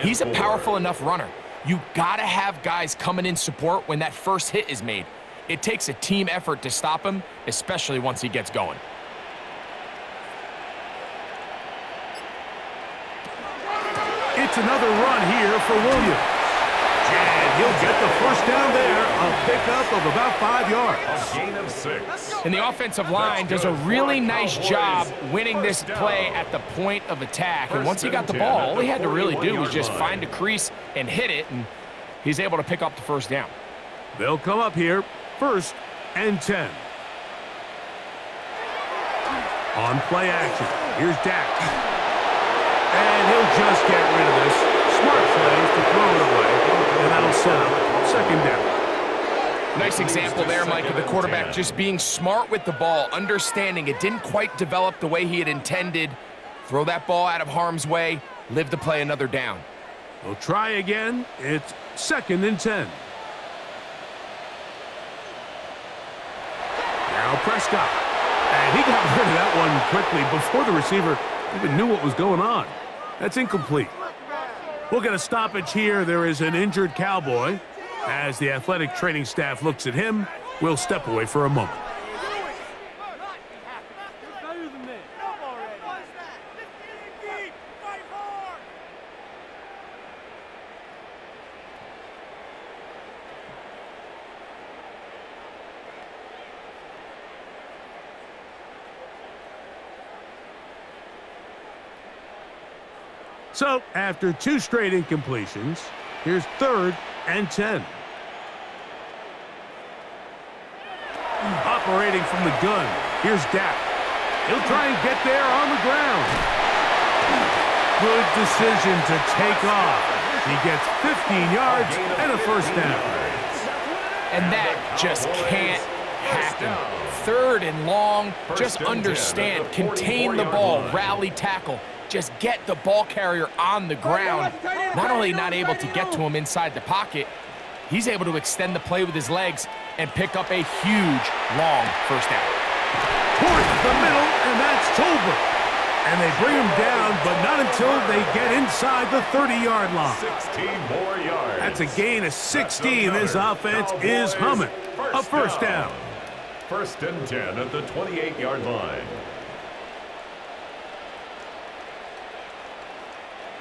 He's a powerful enough runner. You got to have guys coming in support when that first hit is made. It takes a team effort to stop him, especially once he gets going. It's another run here for Williams. And he'll get the first down there, a pickup of about 5 yards. A gain of 6. And the offensive line does a really nice job winning this play at the point of attack. And once he got the ball, all he had to really do was just find a crease and hit it, and he's able to pick up the first down. They'll come up here, 1st and 10. On play action, here's Dak. And he'll just get rid of this. Smart plays to throw it away, and that'll set up 2nd down. Nice example there, Mike, of the quarterback just being smart with the ball, understanding it didn't quite develop the way he had intended. Throw that ball out of harm's way, live to play another down. We'll try again. It's 2nd and 10. Now Prescott. And he got rid of that one quickly before the receiver even knew what was going on. That's incomplete. We'll get a stoppage here. There is an injured Cowboy. As the athletic training staff looks at him, we'll step away for a moment. So, after 2 straight incompletions, here's 3rd and 10. Operating from the gun, here's Dak. He'll try and get there on the ground. Good decision to take off. He gets 15 yards and a 1st down. And that just can't happen. 3rd and long, just understand, contain the ball, rally tackle. Just get the ball carrier on the ground. Not only not able to get to him inside the pocket, he's able to extend the play with his legs and pick up a huge, long 1st down. Towards the middle, and that's Tolbert. And they bring him down, but not until they get inside the 30-yard line. 16 more yards. That's a gain of 16. This offense is humming. A 1st down. 1st and 10 at the 28-yard line.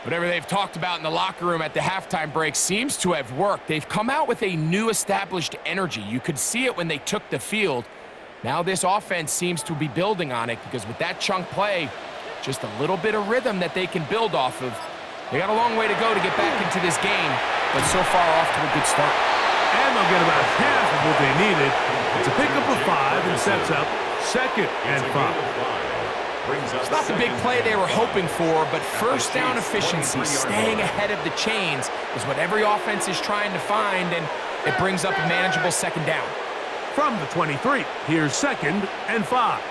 Whatever they've talked about in the locker room at the halftime break seems to have worked. They've come out with a new established energy. You could see it when they took the field. Now this offense seems to be building on it because with that chunk play, just a little bit of rhythm that they can build off of. They got a long way to go to get back into this game, but so far off to a good start. And they'll get about half of what they needed. It's a pickup of 5 and sets up 2nd and 5. It's not the big play they were hoping for, but 1st down efficiency, staying ahead of the chains, is what every offense is trying to find, and it brings up a manageable 2nd down. From the 23, here's 2nd and 5.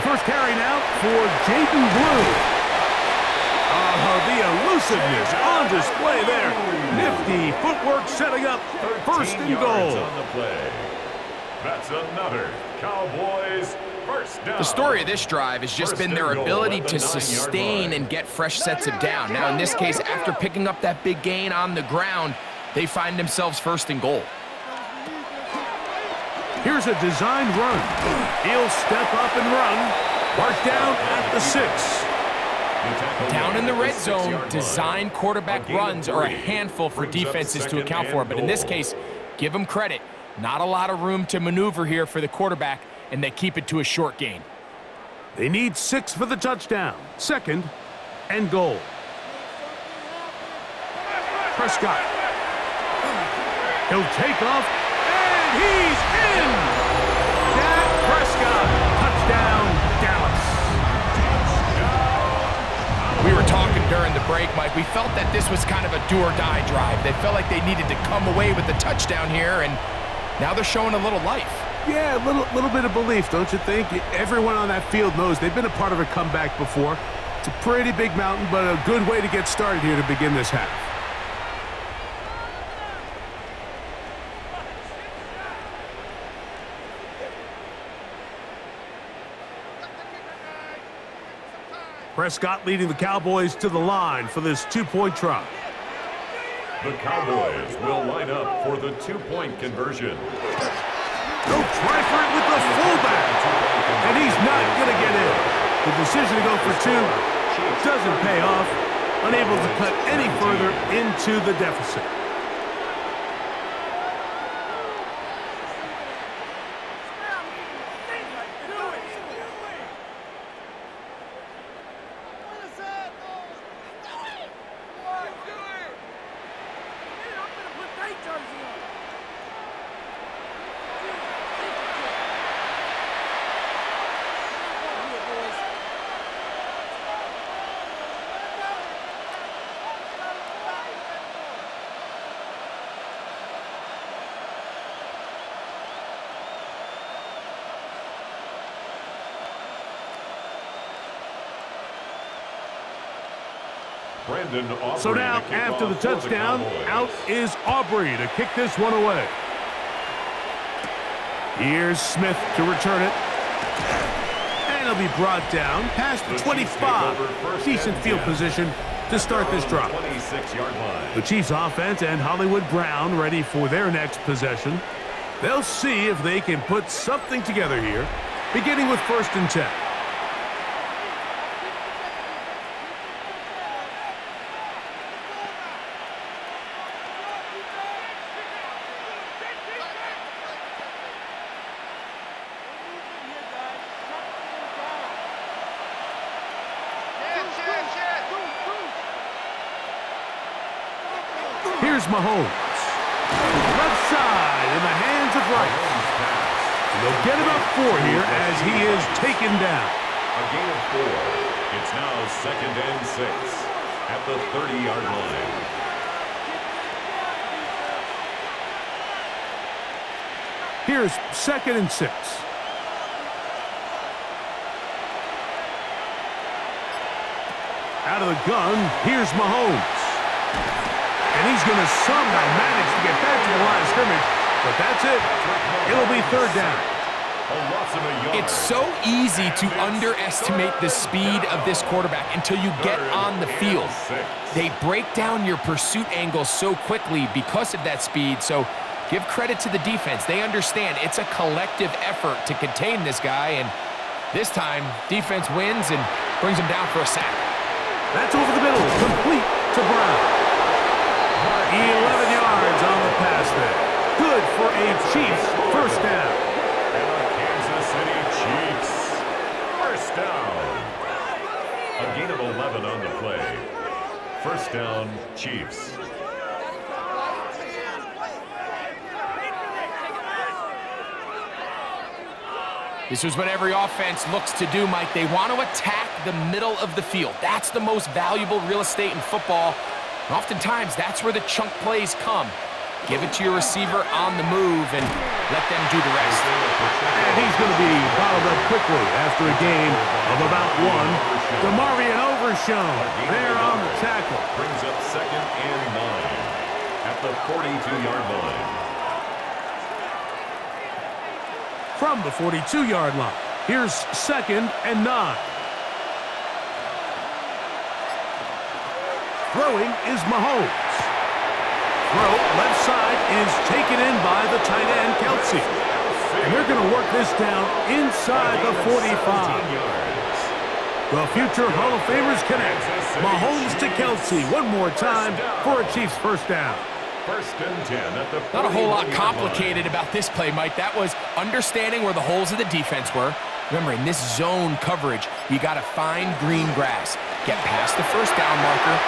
First carry now for Jaden Blue. The elusiveness on display there. Nifty footwork setting up 1st and goal. On the play. That's another Cowboys 1st down. The story of this drive has just been their ability to sustain and get fresh sets of down. Now, in this case, after picking up that big gain on the ground, they find themselves 1st and goal. Here's a designed run. He'll step up and run. Mark down at the 6. Down in the red zone, designed quarterback runs are a handful for defenses to account for. But in this case, give them credit. Not a lot of room to maneuver here for the quarterback, and they keep it to a short gain. They need 6 for the touchdown. 2nd and goal. Prescott. He'll take off, and he's in! Dak Prescott, touchdown, Dallas. We were talking during the break, Mike. We felt that this was kind of a do-or-die drive. They felt like they needed to come away with the touchdown here, and now they're showing a little life. Yeah, a little bit of belief, don't you think? Everyone on that field knows they've been a part of a comeback before. It's a pretty big mountain, but a good way to get started here to begin this half. Prescott leading the Cowboys to the line for this 2-point try. The Cowboys will line up for the 2-point conversion. They'll try for it with the fullback, and he's not going to get in. The decision to go for 2 doesn't pay off, unable to cut any further into the deficit. So now, after the touchdown, out is Aubrey to kick this one away. Here's Smith to return it. And he'll be brought down past the 25. Decent field position to start this drive. The Chiefs offense and Hollywood Brown ready for their next possession. They'll see if they can put something together here, beginning with 1st and 10. Here's Mahomes. Left side in the hands of Rice. And they'll get him up 4 here as he is taken down. A gain of 4. It's now 2nd and 6 at the 30-yard line. Here's 2nd and 6. Out of the gun, here's Mahomes. And he's going to somehow manage to get back to the line of scrimmage, but that's it. It'll be 3rd down. It's so easy to underestimate the speed of this quarterback until you get on the field. They break down your pursuit angle so quickly because of that speed, so give credit to the defense. They understand it's a collective effort to contain this guy, and this time, defense wins and brings him down for a sack. That's over the middle, complete to Brown. 11 yards on the pass there. Good for a Chiefs 1st down. And the Kansas City Chiefs 1st down. A gain of 11 on the play. 1st down, Chiefs. This is what every offense looks to do, Mike. They want to attack the middle of the field. That's the most valuable real estate in football. And oftentimes, that's where the chunk plays come. Give it to your receiver on the move and let them do the rest. And he's going to be bottled up quickly after a gain of about 1. DeMarvion Overshown there on the tackle. Brings up 2nd and 9 at the 42-yard line. From the 42-yard line, here's 2nd and 9. Throwing is Mahomes. Throw left side is taken in by the tight end, Kelsey. And they're going to work this down inside the 45. The future Hall of Famers connect. Mahomes to Kelsey one more time for a Chiefs 1st down. 1st and 10 at the 41-yard line. Not a whole lot complicated about this play, Mike. That was understanding where the holes of the defense were. Remember, in this zone coverage, you got to find green grass. Get past the 1st down marker,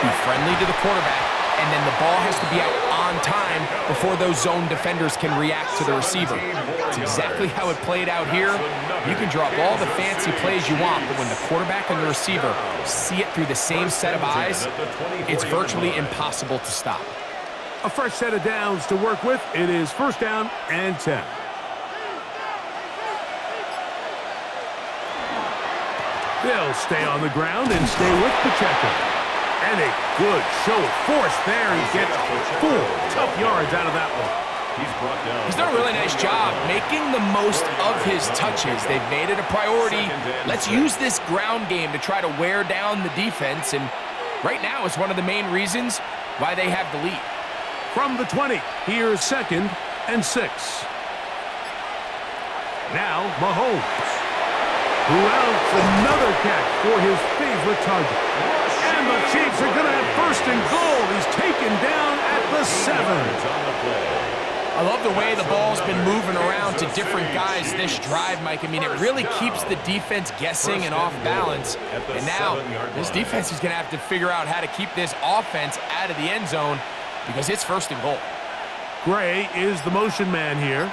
be friendly to the quarterback, and then the ball has to be out on time before those zone defenders can react to the receiver. It's exactly how it played out here. You can drop all the fancy plays you want, but when the quarterback and the receiver see it through the same set of eyes, it's virtually impossible to stop. A fresh set of downs to work with. It is 1st down and 10. They'll stay on the ground and stay with Pacheco. And a good show of force there. He gets 4 tough yards out of that one. He's done a really nice job making the most of his touches. They've made it a priority. Let's use this ground game to try to wear down the defense. And right now, it's one of the main reasons why they have the lead. From the 20, here's 2nd and 6. Now, Mahomes. Who else? Another catch for his favorite target. And the Chiefs are going to have 1st and goal. He's taken down at the 7. I love the way the ball's been moving around to different guys this drive, Mike. I mean, it really keeps the defense guessing and off balance. And now, this defense is going to have to figure out how to keep this offense out of the end zone because it's 1st and goal. Gray is the motion man here.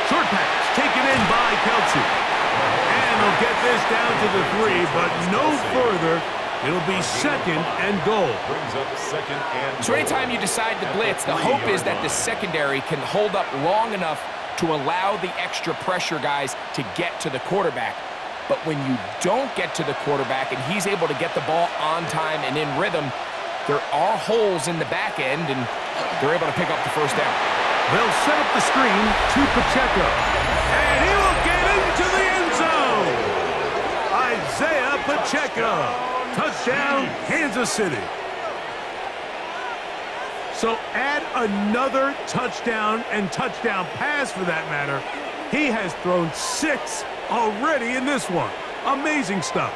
Short pass taken in by Kelsey. And they'll get this down to the 3, but no further. It'll be second and goal. Brings up second and goal. So anytime you decide to blitz, the hope is that the secondary can hold up long enough to allow the extra pressure guys to get to the quarterback. But when you don't get to the quarterback and he's able to get the ball on time and in rhythm, there are holes in the back end, and they're able to pick up the first down. They'll set up the screen to Pacheco. And he will get into the end zone. Isaiah Pacheco. Touchdown, Kansas City. So add another touchdown and touchdown pass for that matter. He has thrown 6 already in this one. Amazing stuff.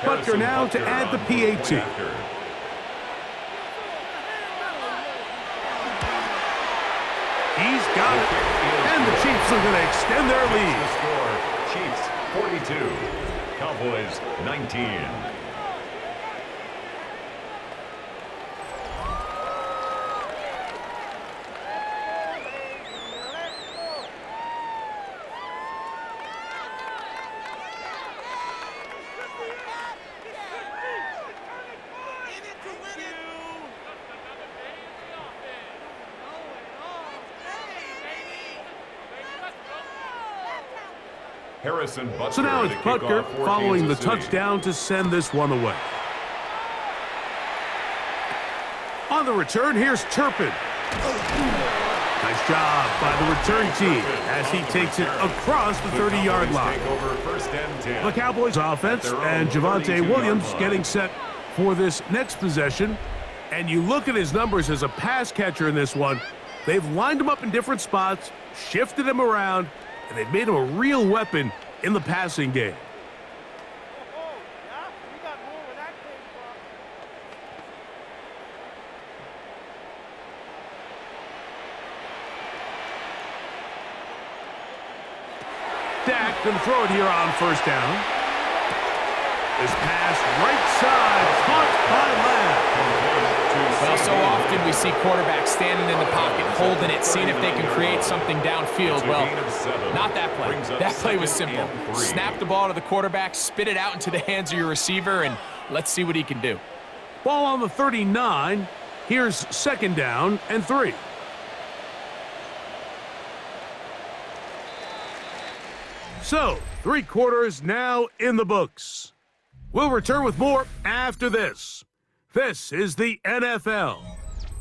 Butker now to add the PAT. He's got it. And the Chiefs are going to extend their lead. The score, Chiefs 42, Cowboys 19. So now it's Butker following the touchdown to send this one away. On the return, here's Turpin. Nice job by the return team as he takes it across the 30-yard line. The Cowboys offense and Javonte Williams getting set for this next possession. And you look at his numbers as a pass catcher in this one. They've lined him up in different spots, shifted him around, and they've made him a real weapon in the passing game. Dak can throw it here on first down. This pass right side, caught by Lamb. Well, so often we see quarterbacks standing in the pocket, holding it, seeing if they can create something downfield. Well, not that play. That play was simple. Snap the ball to the quarterback, spit it out into the hands of your receiver, and let's see what he can do. Ball on the 39. Here's second down and 3. So, 3 quarters now in the books. We'll return with more after this. This is the NFL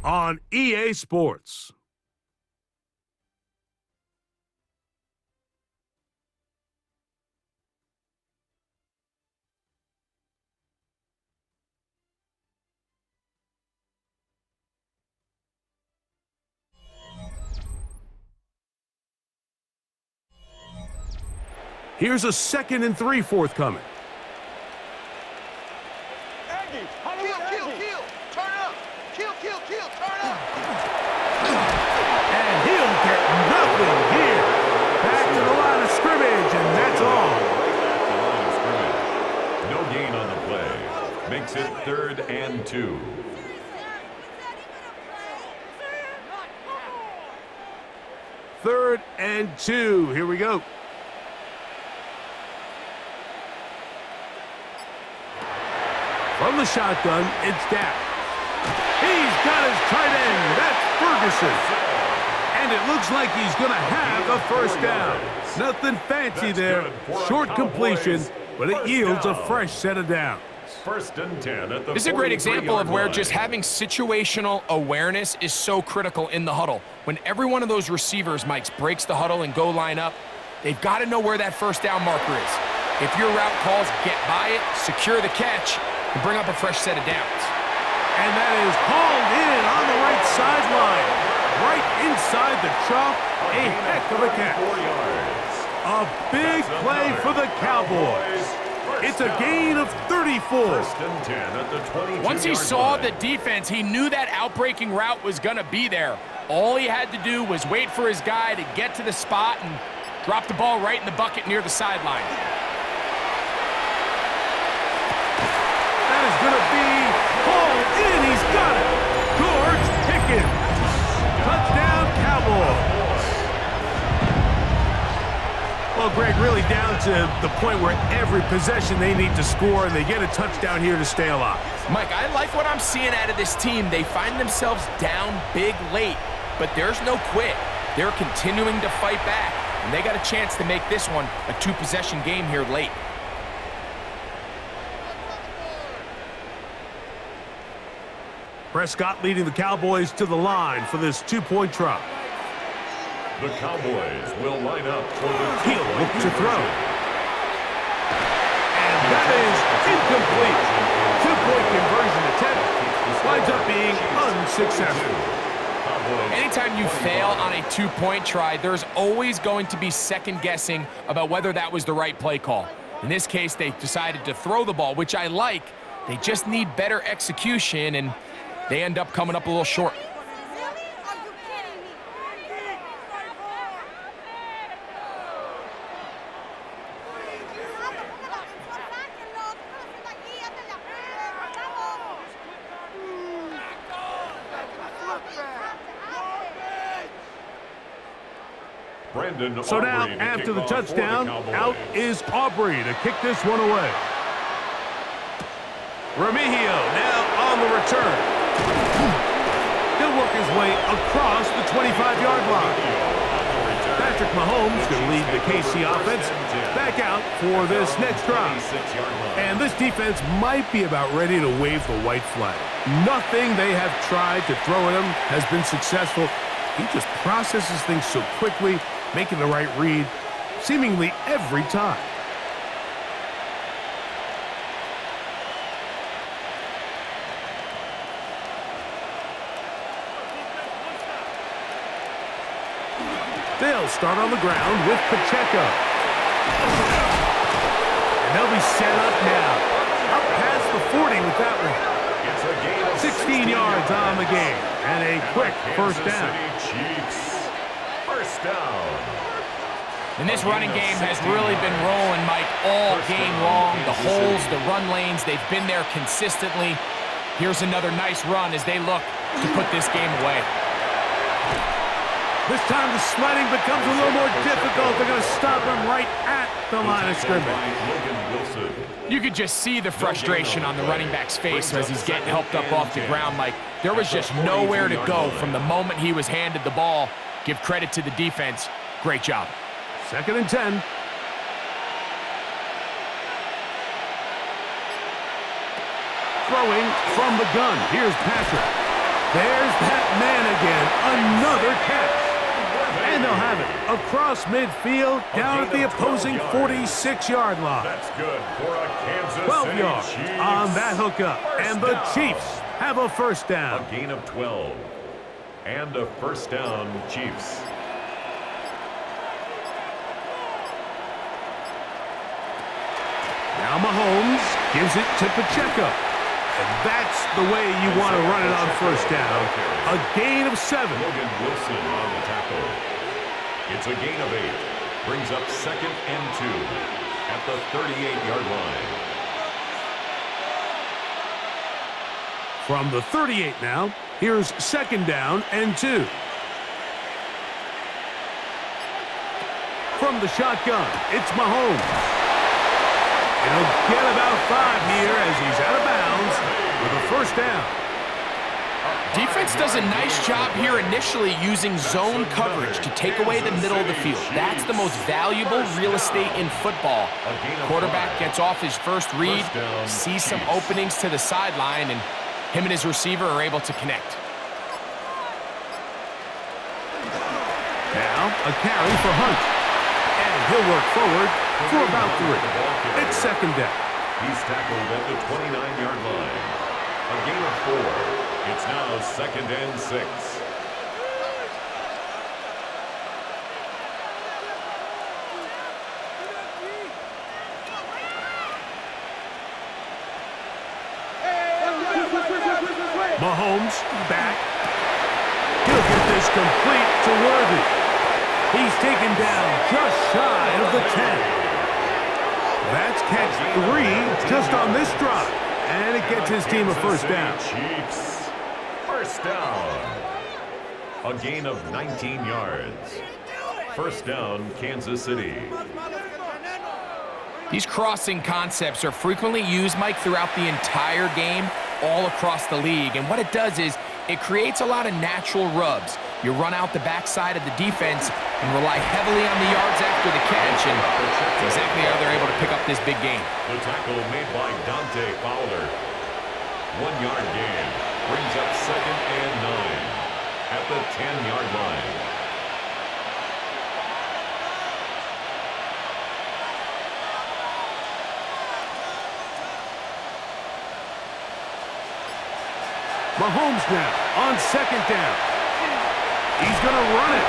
on EA Sports. Here's a 2nd and 3 forthcoming. And he'll get nothing here. Back to the line of scrimmage, and that's all. No gain on the play. Makes it 3rd and 2. Third and 2. Here we go. From the shotgun, it's Dak. He's got his tight end. That's Ferguson. And it looks like he's going to have a first down. Nothing fancy there. Short completion, but it yields a fresh set of downs. 1st and 10 at the This is a great example of where just having situational awareness is so critical in the huddle. When every one of those receivers, Mike, breaks the huddle and go line up, they've got to know where that first down marker is. If your route calls, get by it, secure the catch, and bring up a fresh set of downs. And that is hauled in on the right sideline. Right inside the chalk. A heck of a catch. A big play for the Cowboys. It's a gain of 34. First and 10 at the 22-yard line. Once he saw the defense, he knew that outbreaking route was going to be there. All he had to do was wait for his guy to get to the spot and drop the ball right in the bucket near the sideline. That is going to be hauled in. He's got it. George Pickens. Touchdown, Cowboys. Well, Greg, really down to the point where every possession they need to score, and they get a touchdown here to stay alive. Mike, I like what I'm seeing out of this team. They find themselves down big late, but there's no quit. They're continuing to fight back, and they got a chance to make this one a two-possession game here late. Prescott leading the Cowboys to the line for this two-point try. The Cowboys will line up for the He'll look to throw. And that is incomplete. Two-point conversion attempt winds up being unsuccessful. Anytime you fail on a two-point try, there's always going to be second-guessing about whether that was the right play call. In this case, they decided to throw the ball, which I like. They just need better execution, and they end up coming up a little short. So now, after the touchdown, out is Aubrey to kick this one away. Remigio now on the return. He'll work his way across the 25-yard line. Patrick Mahomes going to lead the KC offense back out for this next drive. And this defense might be about ready to wave the white flag. Nothing they have tried to throw at him has been successful. He just processes things so quickly, making the right read seemingly every time. They'll start on the ground with Pacheco. And they'll be set up now. Up past the 40 with that one. 16 yards on the game. And a quick first down. First down. And this running game has really been rolling, Mike, all game long. The holes, the run lanes, they've been there consistently. Here's another nice run as they look to put this game away. This time the sledding becomes a little more difficult. They're going to stop him right at the line of scrimmage. You could just see the frustration on the running back's face as he's getting helped up off the ground, Mike. There was just nowhere to go from the moment he was handed the ball. Give credit to the defense. Great job. 2nd and 10. Throwing from the gun. Here's Patrick. There's that man again. Another catch. And they'll have it across midfield down at the opposing 46-yard line. That's good for a Kansas 12 City yards Chiefs. on that hookup. And the Chiefs have a first down. A gain of 12. And a first down, Chiefs. Now Mahomes gives it to Pacheco. And that's the way you want to run it on first down. A gain of 7. Logan Wilson on the tackle. It's a gain of 8. Brings up 2nd and 2 at the 38-yard line. From the 38 now, here's 2nd down and 2. From the shotgun, it's Mahomes. And he'll get about 5 here as he's out of bounds with a first down. Defense does a nice job here initially using zone coverage to take away the middle of the field. That's the most valuable real estate in football. Quarterback gets off his first read, sees some openings to the sideline, and him and his receiver are able to connect. Now a carry for Hunt. And he'll work forward for about 3. It's 2nd down. He's tackled at the 29-yard line. A gain of 4. It's now 2nd and 6. Mahomes back. He'll get this complete to Worthy. He's taken down just shy of the 10. That's catch 3 just on this drive. And it gets his team a first down. Chiefs, first down. A gain of 19 yards. First down, Kansas City. These crossing concepts are frequently used, Mike, throughout the entire game, all across the league. And what it does is it creates a lot of natural rubs. You run out the backside of the defense and rely heavily on the yards after the catch, and that's exactly how they're able to pick up this big game. The tackle made by Dante Fowler. 1 yard gain brings up second and 9 at the 10-yard line. Mahomes now on second down. He's going to run it.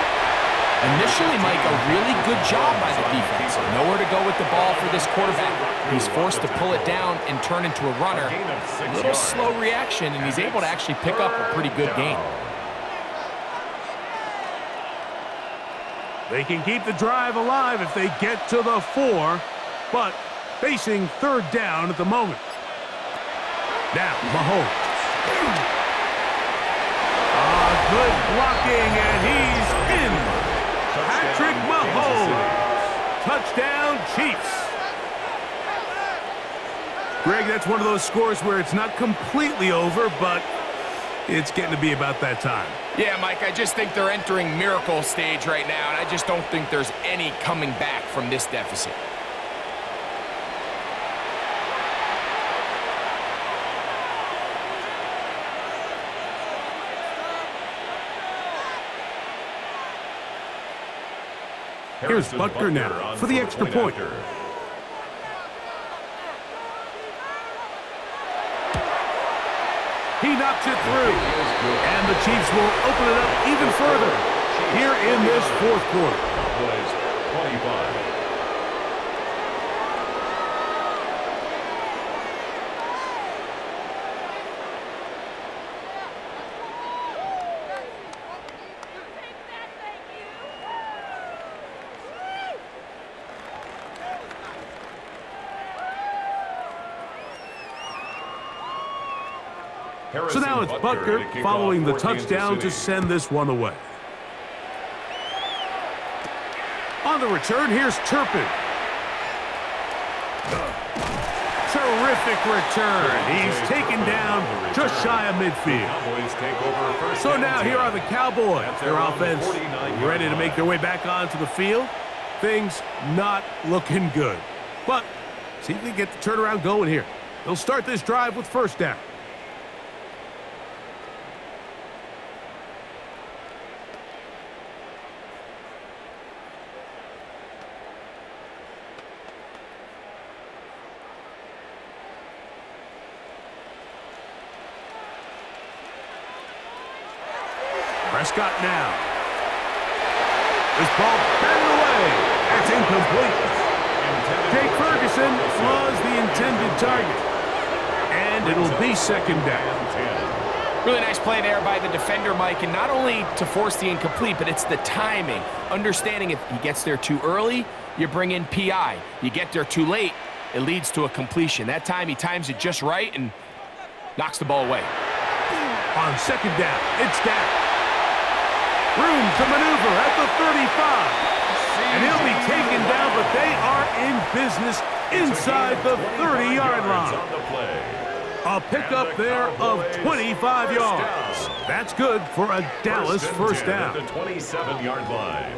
Initially, Mike, a really good job by the defense. Nowhere to go with the ball for this quarterback. He's forced to pull it down and turn into a runner. A little slow reaction, and he's able to actually pick up a pretty good gain. They can keep the drive alive if they get to the 4, but facing third down at the moment. Now, Mahomes. Good blocking, and he's in. Patrick Mahomes. Touchdown, Chiefs. Greg, that's one of those scores where it's not completely over, but it's getting to be about that time. Yeah, Mike, I just think they're entering miracle stage right now, and I just don't think there's any coming back from this deficit. Here's Butker now for the extra point. He knocks it through, and the Chiefs will open it up even further here in this fourth quarter. Cowboys 25. So now it's Butker following the touchdown to send this one away. On the return, here's Turpin. Terrific return. He's taken down just shy of midfield. So now here are the Cowboys. Their offense ready to make their way back onto the field. Things not looking good. But see if they get the turnaround going here. They'll start this drive with first down. Prescott now. This ball batted away. That's incomplete. Jake Ferguson was the intended target. And it'll be second down. Really nice play there by the defender, Mike, and not only to force the incomplete, but it's the timing. Understanding if he gets there too early, you bring in PI. You get there too late, it leads to a completion. That time he times it just right and knocks the ball away. On second down, it's down. Room to maneuver at the 35. And he'll be taken down, but they are in business inside the 30-yard line. A pickup there of 25 yards. That's good for a Dallas first down. At the 27-yard line.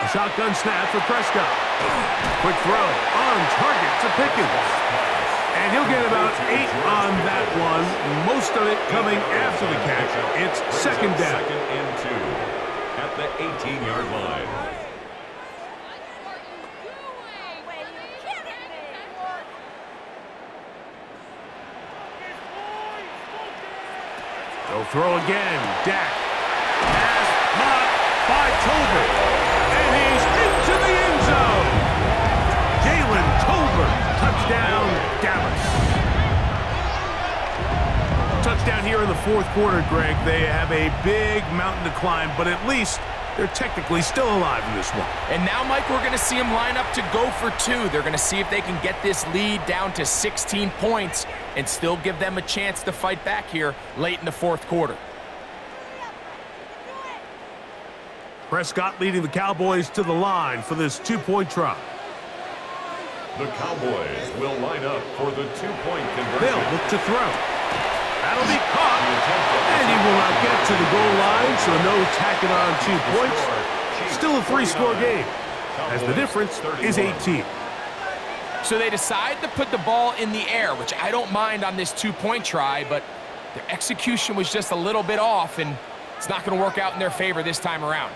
A shotgun snap for Prescott. Quick throw on target to Pickens. And he'll get about 8 on that one. Most of it coming after the catch. It's second down. Second and 2 at the 18-yard line. They'll throw again. Dak. Pass caught by Tolbert. And he's into the end zone. in the fourth quarter, Greg. They have a big mountain to climb, but at least they're technically still alive in this one. And now, Mike, we're going to see them line up to go for two. They're going to see if they can get this lead down to 16 points and still give them a chance to fight back here late in the fourth quarter. Prescott leading the Cowboys to the line for this two-point try. The Cowboys will line up for the two-point conversion. They'll look to throw. That'll be caught. And he will not get to the goal line, so no tacking on 2 points. Still a three-score game, as the difference is 18. So they decide to put the ball in the air, which I don't mind on this two-point try, but their execution was just a little bit off, and it's not going to work out in their favor this time around.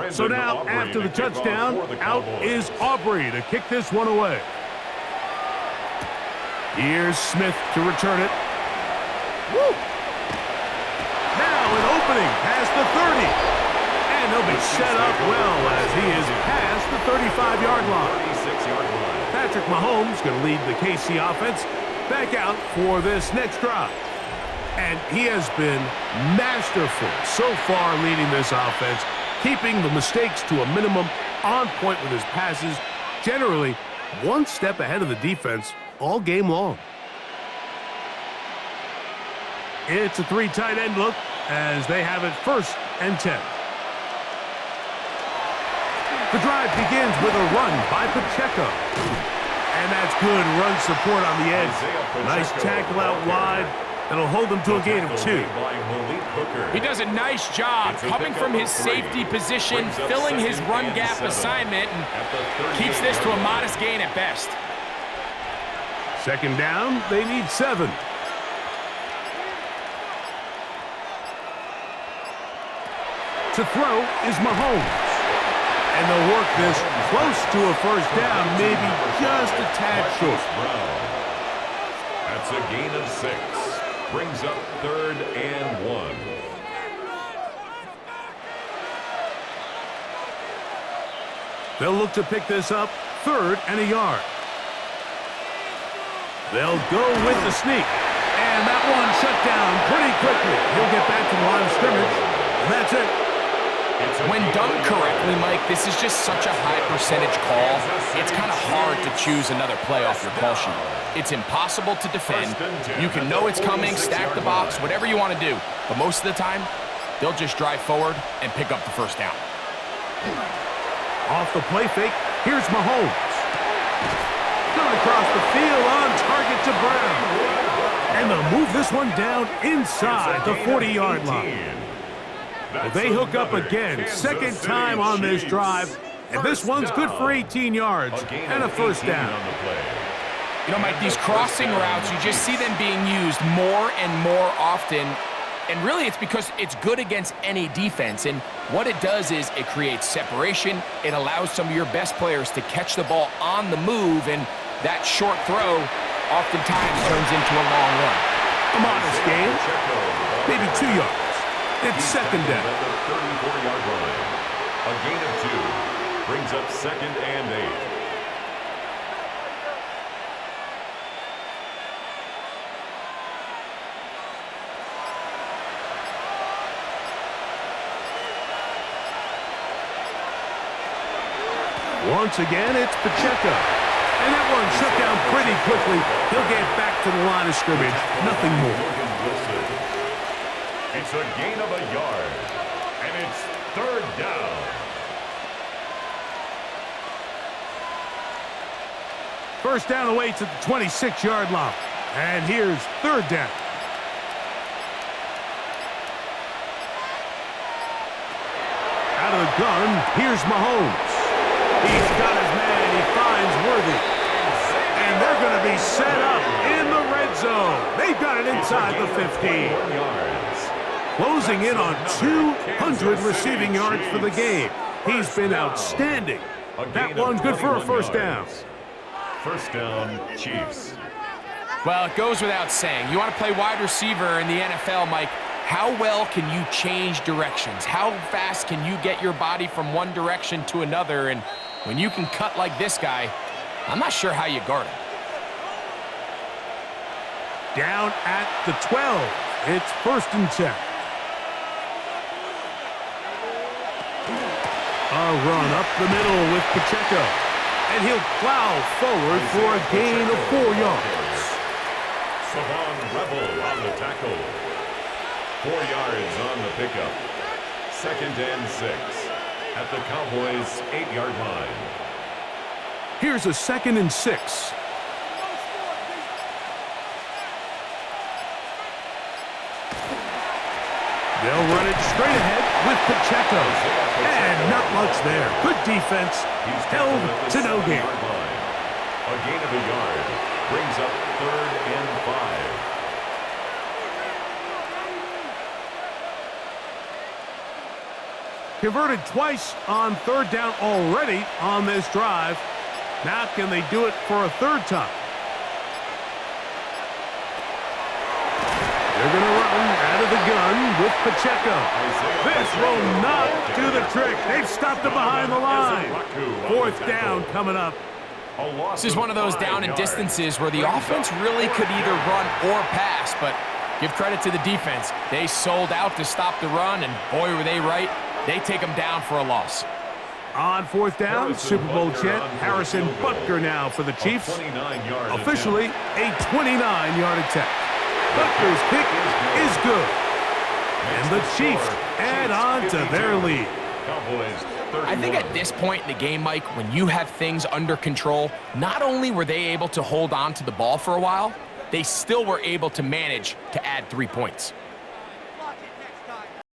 So now, after the touchdown, out is Aubrey to kick this one away. Here's Smith to return it. Woo! Now an opening past the 30. And he'll be set up well as he is past the 35-yard line. Patrick Mahomes going to lead the KC offense back out for this next drive. And he has been masterful so far leading this offense, keeping the mistakes to a minimum, on point with his passes, generally one step ahead of the defense all game long. It's a three tight end look as they have it 1st and 10. The drive begins with a run by Pacheco. And that's good run support on the edge. Nice tackle out wide. That'll hold them to a gain of 2. He does a nice job coming from his safety position, filling his run gap assignment, and keeps this to a modest gain at best. 2nd down, they need 7. To throw is Mahomes. And they'll work this close to a 1st down, maybe just a tad short. That's a gain of 6. Brings up 3rd and 1. They'll look to pick this up 3rd and a yard. They'll go with the sneak. And that one shut down pretty quickly. He'll get back to the line of scrimmage. And that's it. When done correctly, Mike, this is just such a high percentage call. It's kind of hard to choose another play off your call sheet. It's impossible to defend. You can know it's coming, stack the box, whatever you want to do. But most of the time, they'll just drive forward and pick up the 1st down. Off the play fake, here's Mahomes. Going across the field on target to Brown. And they'll move this one down inside the 40-yard line. Well, they hook up again, 2nd time on this drive. And this one's good for 18 yards and a 1st down. You know, Mike, these crossing routes, you just see them being used more and more often. And really, it's because it's good against any defense. And what it does is it creates separation. It allows some of your best players to catch the ball on the move. And that short throw oftentimes turns into a long run. A modest gain, maybe 2 yards. It's 2nd down. At the 34-yard line. A gain of 2 brings up 2nd and 8. Once again, it's Pacheco. And that one shut down pretty quickly. He'll get back to the line of scrimmage. Nothing more. It's a gain of a yard, and it's 3rd down. 1st down away to the 26-yard line. And here's 3rd down. Out of the gun, here's Mahomes. He's got his man. He finds Worthy. And they're going to be set up in the red red zone. They've got it inside the 15. Closing in on 200 receiving yards for the game. He's been outstanding. That one good for a first down. First down, Chiefs. Well, it goes without saying. You want to play wide receiver in the NFL, Mike. How well can you change directions? How fast can you get your body from one direction to another? And when you can cut like this guy, I'm not sure how you guard him. Down at the 12. It's 1st and 10. A run up the middle with Pacheco. And he'll plow forward for a gain of 4 yards. Savon Rebel on the tackle. 4 yards on the pickup. 2nd and 6 at the Cowboys' 8-yard line. Here's a 2nd and 6. They'll run it straight ahead with Pacheco. And not much there. Good defense. He's held to no gain. A gain of a yard brings up 3rd and 5. Converted twice on 3rd down already on this drive. Now can they do it for a 3rd time? They're going to run out of the gun with Pacheco. This will not do the trick. They've stopped him behind the line. 4th down coming up. This is one of those down and distances where the offense really could either run or pass, but give credit to the defense. They sold out to stop the run, and boy, were they right. They take them down for a loss. On 4th down, Super Bowl champ Harrison Butker now for the Chiefs. Officially a 29-yard attempt. Butker's kick is good. And the Chiefs add on to their lead. I think at this point in the game, Mike, when you have things under control, not only were they able to hold on to the ball for a while, they still were able to manage to add 3 points.